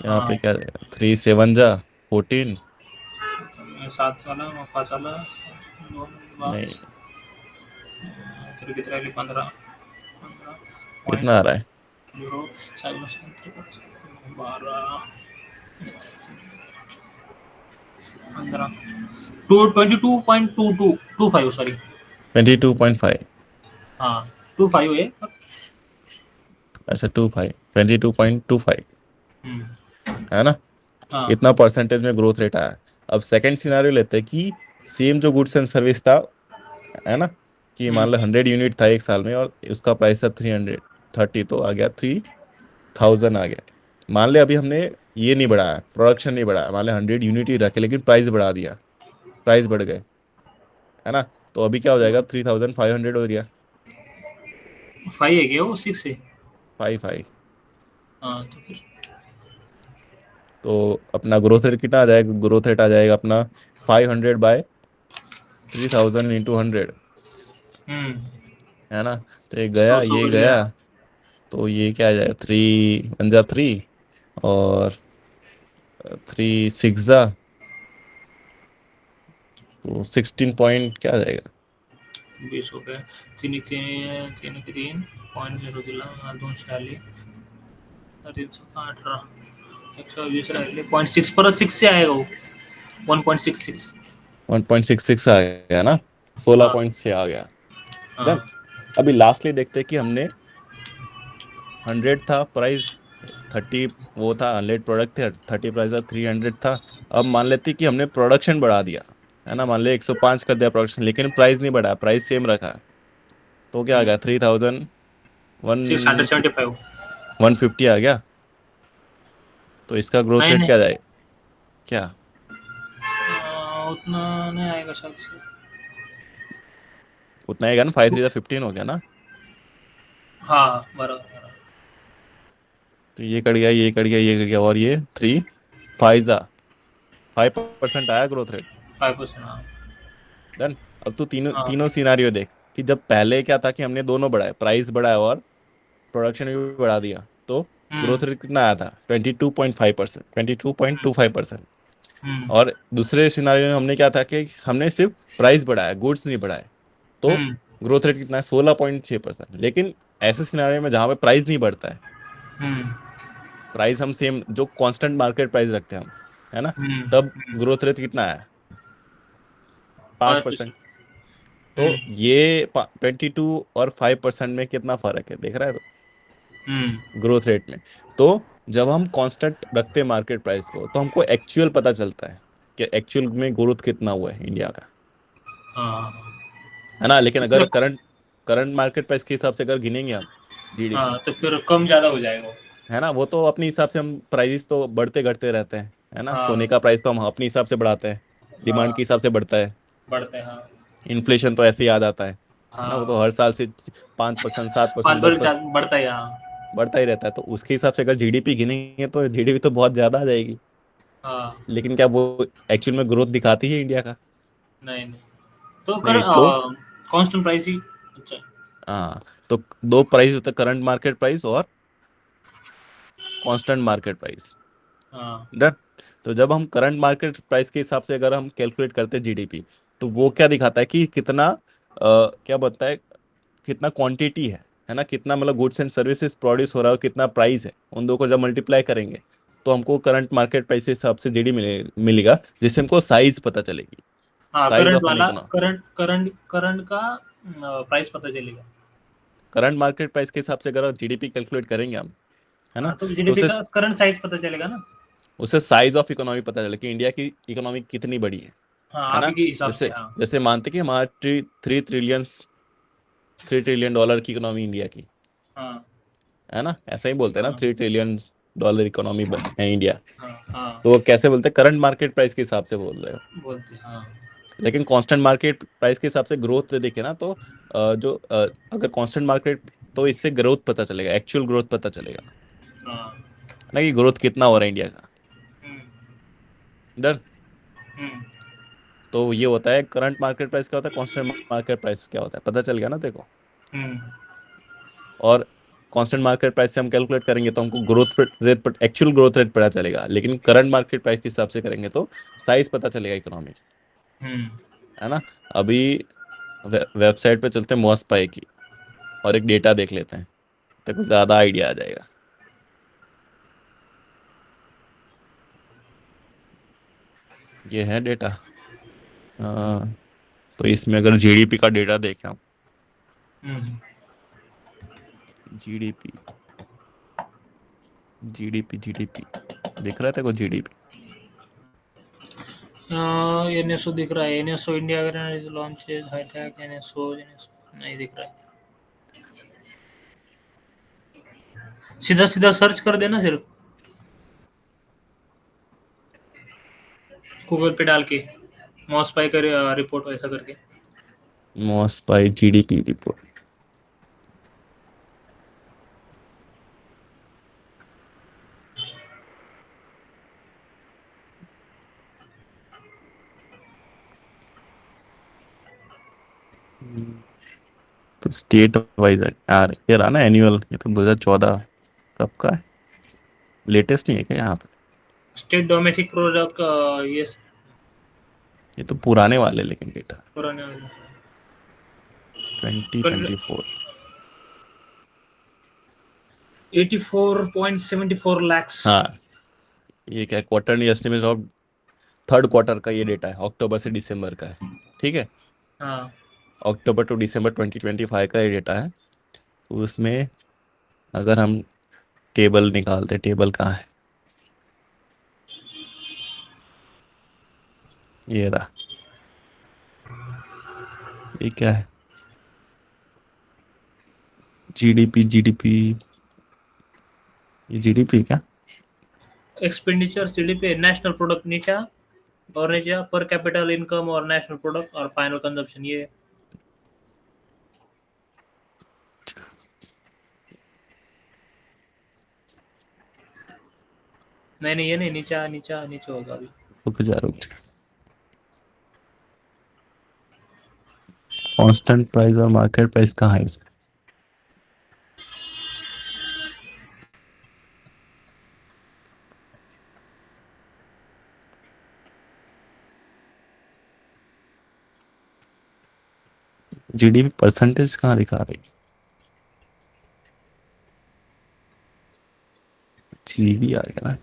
हाँ पे क्या जाएगा? 3 7 जा 14। 7 वाला, 5 वाला, दो, नहीं, 5, फिर कितना 15, 15 पॉइंट कितना आ रहा है? 0, 12, 15, 22.2225, सॉरी। 22.5। हाँ 25 है। अच्छा 22.25 हम्म, है ना, हाँ। इतना परसेंटेज में ग्रोथ रेट आया। अब सेकंड सिनारियो लेते हैं कि सेम जो गुड्स एंड सर्विस था, है ना, कि मान हम्म, लो 100 यूनिट था एक साल में और उसका प्राइस था 330, तो आ गया 3000 आ गया। मान ले अभी हमने ये नहीं बढ़ाया, प्रोडक्शन नहीं बढ़ाया, मान ले 100 यूनिट ही रखे लेकिन प्राइस बढ़ा दिया, प्राइस बढ़ गए, है ना, तो अभी क्या हो जाएगा, 3500 हो गया। 5 है क्या वो 6 है? 5 हाँ तो फिर तो अपना ग्रोथ रेट कितना आ जाएगा, ग्रोथ रेट आ जाएगा अपना 500/3000 × 100, हम्म, है ना, तो ये सौ गया, सौ ये बढ़ गया, गया। तो ये क्या आ जाएगा, 3 × 3 और 3 × 6 तो 16 पॉइंट क्या आ जाएगा। 20 हो गए। तीन एक तीन, तीन एक तीन, पॉइंट 0 दिला, 246, 318, 120 राहिले, 0.6 परत 6 से आएगा वो, 1.66। 1.66 आ गया ना, सोलह हाँ, पॉइंट से आ गया। हाँ। डन। अभी लास्टली देखते हैं कि हमने 100 था प्राइस, 30 वो था, 100 प्रोडक्ट थे, 30 प्राइस था, 300 था। अब मान लेते हैं कि हमने प्रोडक्शन बढ़ा दिया, है ना, मान ले 105 कर दिया प्रोडक्शन, लेकिन प्राइस नहीं बढ़ा, प्राइस सेम रखा, तो क्या आ गया, 3000 six one hundred seventy five 150 आ गया। तो इसका ग्रोथ नहीं रेट नहीं, क्या जाए, क्या उतना नहीं आएगा शायद से। उतना आएगा ना, 5 × 3 = 15 हो गया ना। हाँ, बराबर बराबर। तो ये कट गया, ये कट गया, ये कट गया, और ये 5% आया ग्रोथ रेट। 5%, हाँ। डन। अब तो तीनों हाँ। तीनों सिनारियो देख, कि जब पहले क्या था कि हमने दोनों बढ़ाए, प्राइस बढ़ाया और प्रोडक्शन भी बढ़ा दिया, तो हम्म, ग्रोथ रेट कितना आया था, 22.5%, 22.25%। हम्म, और दूसरे सिनारियो में हमने क्या था कि हमने सिर्फ प्राइस बढ़ाया, गुड्स नहीं बढ़ाए, तो हम्म, ग्रोथ रेट कितना है, 16.6%। लेकिन ऐसे सिनारियो में जहाँ पे प्राइस नहीं बढ़ता है, हम्म, प्राइस हम सेम जो कांस्टेंट मार्केट प्राइस रखते हैं हम, है ना, हम्म, तब ग्रोथ रेट कितना है, 5%। 5%। तो हम्म, ये 22 और 5% में कितना फर्क है, देख रहा है, तो हम्म, ग्रोथ रेट में। तो जब हम कांस्टेंट रखते हैं मार्केट प्राइस को, तो हमको एक्चुअल पता चलता है कि एक्चुअल में ग्रोथ कितना हुआ है इंडिया का, हाँ। है ना। लेकिन इसमें अगर करंट करंट मार्केट प्राइस के हिसाब से अगर गिनेंगे हम जीडीपी, हाँ, तो फिर कम ज़्यादा हो जाएगा वो। है ना, वो तो अपने हिसाब से हम प्राइस तो बढ़ते घटते रहते हैं, है ना, सोने हाँ, का प्राइस तो हम अपने हिसाब से बढ़ाते हैं, डिमांड के हाँ, हिसाब से बढ़ता है। बढ़ते हैं, हाँ। इन्फ्लेशन तो ऐसे ही आ जाता है ना, वो तो हाँ, हर साल से 5%, 7%, 5 10% बढ़ता है, हाँ। बढ़ता ही रहता है। तो उसके हिसाब से अगर जीडीपी गिनेंगे तो जीडीपी तो बहुत ज्यादा आ जाएगी। हाँ, लेकिन क्या वो एक्चुअल में ग्रोथ दिखाती है इंडिया का, नहीं नहीं, तो कर नहीं तो। कांस्टेंट प्राइस ही अच्छा है। हाँ, तो दो प्राइस होता है, करंट मार्केट प्राइस और कांस्टेंट मार्केट प्राइस। हाँ, डन। तो जब हम करंट मार्केट प्राइस के हिसाब से अगर हम कैलकुलेट करते हैं जीडीपी, तो वो क्या दिखाता है कि कितना क्या बताता है, कितना क्वांटिटी है ना, कितना मतलब गुड्स एंड सर्विसेज प्रोड्यूस हो रहा है और कितना प्राइस है, उन दो को जब मल्टीप्लाई करेंगे, तो हमको करंट मार्केट प्राइस के हिसाब से जीडी मिलेगा, जिससे हमको साइज पता चलेगी, हाँ, साइज करंट ऑफ एन वाला, इकोनॉमी। करंट का प्राइस पता चलेगा। करंट मार्केट प्राइस के हिसाब से अगर जीडीपी कैलकुलेट करेंगे हम, है ना, हाँ, तो तो जीडीपी उसे का करंट साइज पता चलेगा ना। उसे साइज ऑफ इकोनॉमी पता चलेगा कि इंडिया की इकोनॉमी कितनी बड़ी हाँ, है अभी ना। के हिसाब से, जैसे हाँ। जैसे मानते कि हमारा 3 ट्रिलियन डॉलर की इकोनॉमी इंडिया की, हाँ, है ना, ऐसा ही बोलते हैं ना, हाँ, 3 ट्रिलियन डॉलर इकोनॉमी है इंडिया। हाँ, हाँ, तो वो कैसे बोलते हैं, करंट मार्केट प्राइस के हिसाब से बोल रहे हो। बोलते हैं, हाँ। लेकिन कांस्टेंट मार्केट प्राइस के हिसाब से ग्रोथ देखे ना, तो अगर कांस्टेंट मार्केट, तो इससे ग्रोथ पता चलेगा, एक्चुअल ग्रोथ पता चलेगा हाँ। ना, कि ग्रोथ कितना हो रहा है इंडिया का। हम्म, डन। हम्म, तो ये होता है करंट मार्केट प्राइस क्या होता है, कांस्टेंट मार्केट प्राइस क्या होता है, पता चल गया ना देखो। हम्म, और कांस्टेंट मार्केट प्राइस से हम कैलकुलेट करेंगे तो हमको growth rate, actual growth rate पता चलेगा। लेकिन करंट मार्केट प्राइस के हिसाब से करेंगे तो साइज पता चलेगा इकोनॉमी, हम्म। है ना। अभी वेबसाइट पे चलते हैं मोस्पाई की, और एक डेटा देख लेते हैं, तो कुछ ज्यादा आइडिया आ जाएगा। ये है डेटा। तो इसमें अगर जीडीपी का डेटा देखें हम, हम्म, जीडीपी, जीडीपी जीडीपी दिख रहा था को जीडीपी? एनएसओ दिख रहा है, NSO India launches high tech NSO नहीं दिख रहा है। सीधा सीधा सर्च कर देना सिर्फ गूगल पे डाल के, मॉस पाई कर रिपोर्ट ऐसा करके। Most by GDP report. तो स्टेट वाइज है यार, ये रहा ना एनुअल, ये तो 2014 कब का है, लेटेस्ट नहीं है क्या यहाँ पे? स्टेट डोमेस्टिक प्रोडक्ट, ये ये तो पुराने वाले लेकिन डेटा पुराने 2024। 84.74 lakhs। हाँ, ये क्या quarterly estimate of third quarter का ये डेटा है, अक्टूबर से दिसंबर का है। ठीक है, हाँ, अक्टूबर टू दिसंबर 2025 का ये डेटा है। तो उसमें अगर हम टेबल निकालते, टेबल कहाँ है, ये रहा। ये क्या है, जीडीपी जीडीपी, ये जीडीपी क्या? एक्सपेंडिचर जीडीपी, नेशनल प्रोडक्ट नीचा और नीचा पर कैपिटल इनकम और नेशनल प्रोडक्ट और फाइनल कंजम्पशन ये। नहीं नहीं, ये नहीं, नीचा नीचा नीचे होगा अभी। रुक जा रुक जा, कांस्टेंट प्राइस और मार्केट प्राइस कहाँ है इसमें? जीडीपी परसेंटेज कहाँ दिखा रही? जीबी आ गया ना।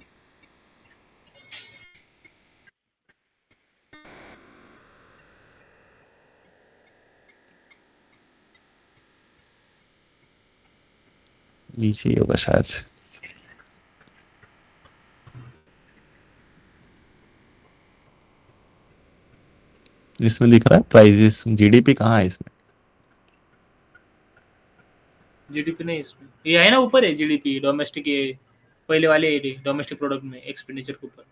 नीचे ही होगा शायद से। इसमें दिख रहा है प्राइजेस, जीडीपी कहाँ है इसमें? जीडीपी नहीं इसमें, ये है ना ऊपर है जीडीपी डोमेस्टिक, ये पहले वाले डोमेस्टिक प्रोडक्ट में एक्सपेंडिचर के ऊपर।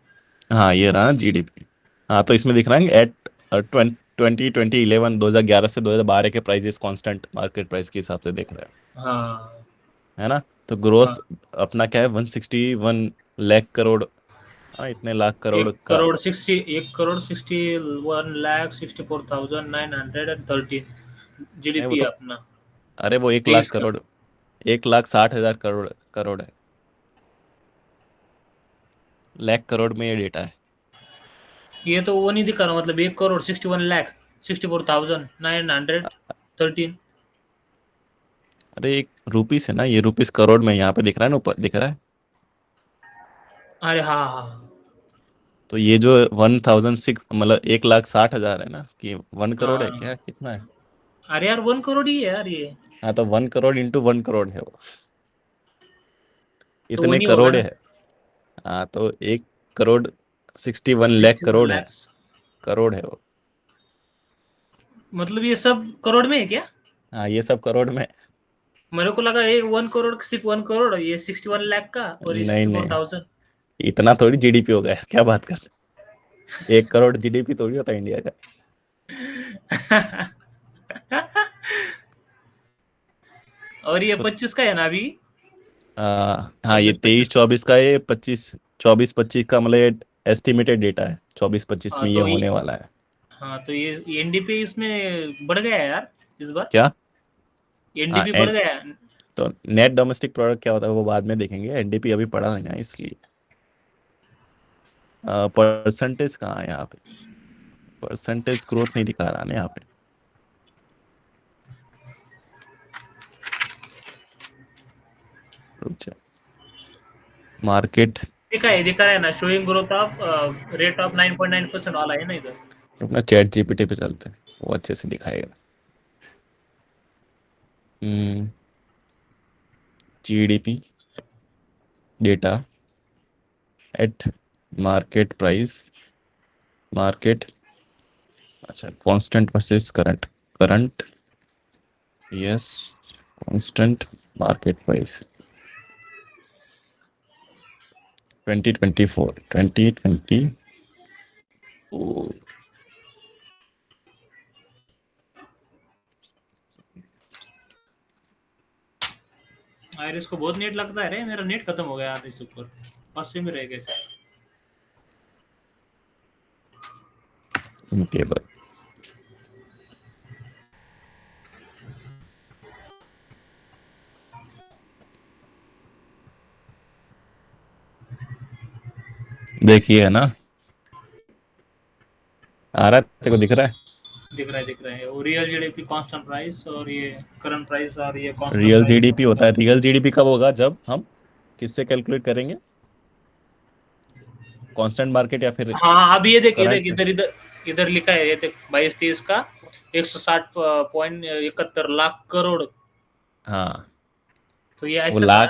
हाँ ये रहा जीडीपी। हाँ तो इसमें दिख रहा है एट 2011 2011 से 2012 के प्राइजेस कांस्टेंट मार्केट प्राइस के हिसाब से देख रहे हाँ हैं, है ना? तो ग्रोथ हाँ, अपना क्या है, 161 लाख करोड़, हाँ इतने लाख करोड़ का। 1,61,64,913 नहीं वो जीडीपी है तो, अपना अरे वो 1 लाख 23 का। करोड़, 1,60,000 करोड़ करोड़ है, लाख करोड़ में ये डेटा है। ये तो वो नहीं दिखा रहा, मतलब 1,61,64,913। अरे एक रुपीस है ना, ये रुपीस करोड़ में यहाँ पे दिख रहा है ना, ऊपर दिख रहा है। अरे हाँ हाँ तो ये जो 1,006 मतलब 1,60,000 है ना, कि 1 करोड़ है क्या, हाँ। कितना है? अरे यार 1 करोड़ ही है यार ये। हाँ तो 1 करोड़ इंटू 1 करोड़ है वो, तो वो इतने नहीं होगा करोड़ ना। है। हाँ तो 1 करोड़ 61 लाख 61 करोड़ है, लैक्स करोड़ है वो। मतलब ये सब करोड़ में है क्या? हाँ ये सब करोड़ में। मेरे को लगा ये 1 करोड़, सिर्फ 1 करोड़, ये 61 लाख का और ये नहीं सिक्सटी फोर नहीं, थाउजेंड इतना थोड़ी जीडीपी होगा यार, क्या बात कर रहे हैं? 1 करोड़ जीडीपी थोड़ी होता है इंडिया का। और ये तो 25 का है ना अभी? हाँ ये 26 25 23 24 का, ये 25 24 25 का, मतलब ये एस्टिमेटेड डेटा है, 24 25 हाँ में ये तो ये, होने वाला है। हाँ तो ये एनडीपी इसमें बढ़ गया है यार इस बार। क्या? हाँ एनडीपी बढ़ गया है। तो नेट डोमेस्टिक प्रोडक्ट क्या होता है वो बाद में देखेंगे, एनडीपी अभी पढ़ा नहीं ना इसलिए। परसेंटेज कहाँ है यहाँ पे? परसेंटेज ग्रोथ नहीं दिखा रहा ना यहाँ पे। रुक जा, मार्केट, दिखा रहा है ना, showing growth of rate of 9.9% वाला है ना इधर। अपना चैट जीपीटी पे चलते हैं, वो अच्छे से दिखाएगा। Hmm, GDP data at market price, market, अच्छा constant versus current, current yes, constant market price 2024, 2024। यार इसको बहुत नेट लगता है रे, मेरा नेट खत्म हो गया आधे से ऊपर, पास में रह गए। टेबल, देखिए है ना, आ रहा है तेरे को, दिख रहा है? दिख रहा है, वो रियल जीडीपी कांस्टेंट प्राइस और ये करंट प्राइस और ये कांस्टेंट रियल जीडीपी होता है, प्राइस। रियल जीडीपी कब होगा? जब हम किससे कैलकुलेट करेंगे, कांस्टेंट मार्केट या फिर हाँ अभी ये देख, करंट से? इधर इधर इधर लिखा है, ये देख 22-23 का 160.71 लाख करोड़। हाँ तो ये वो ऐसा था। लाख,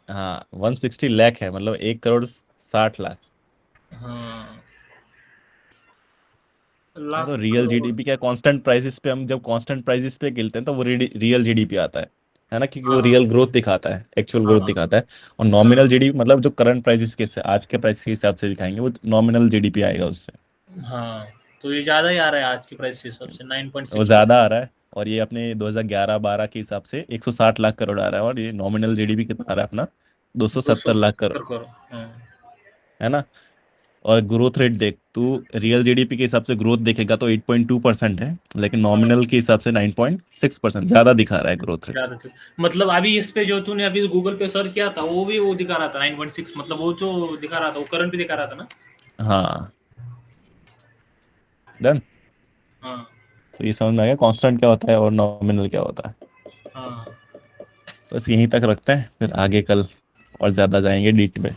हाँ 160 लाख है, मतलब 1 करोड़ 60 लाख। हाँ हाँ लाख तो रियल करोड़। जीडीपी क्या, कांस्टेंट प्राइसेस पे, हम जब कांस्टेंट प्राइसेस पे गिनते हैं तो वो रियल जीडीपी आता है ना, क्योंकि वो हाँ रियल ग्रोथ दिखाता है, एक्चुअल हाँ ग्रोथ दिखाता है। और हाँ नॉमिनल जीडीपी मतलब जो करंट प्राइसेस के से आज के प्राइस के हिसाब से दिखाएंगे, वो नॉमिनल जीडीपी आएगा उससे। हाँ। तो ये ज्यादा ही आ रहा है आज की प्राइस के हिसाब से, वो 9.6। ज्यादा आ रहा है, और ये अपने 2011-12 के हिसाब से 160 लाख करोड़ आ रहा है, और ये नॉमिनल जीडीपी कितना आ रहा है अपना, 270 लाख करोड़, 270 करोड़। हाँ है ना। और ग्रोथ रेट देख तू, रियल जीडीपी के हिसाब से ग्रोथ देखेगा तो 8.2% है, लेकिन हाँ। नॉमिनल के हिसाब से 9.6% ज्यादा दिखा रहा है ग्रोथ रेट। ज्यादा थे। मतलब अभी इस पे जो तूने अभी गूगल पे सर्च किया था, वो भी वो दिखा रहा था 9.6, मतलब वो जो दिखा रहा था वो करंट भी दिखा रहा था ना। हाँ डन। हाँ तो ये समझ में आ गया कांस्टेंट क्या होता है और नॉमिनल क्या होता है। हाँ। बस यहीं तक रखते हैं, फिर आगे कल और ज्यादा जाएंगे डीट में।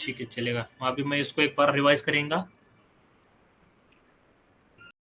ठीक है चलेगा, अभी मैं इसको एक बार रिवाइज करेंगे।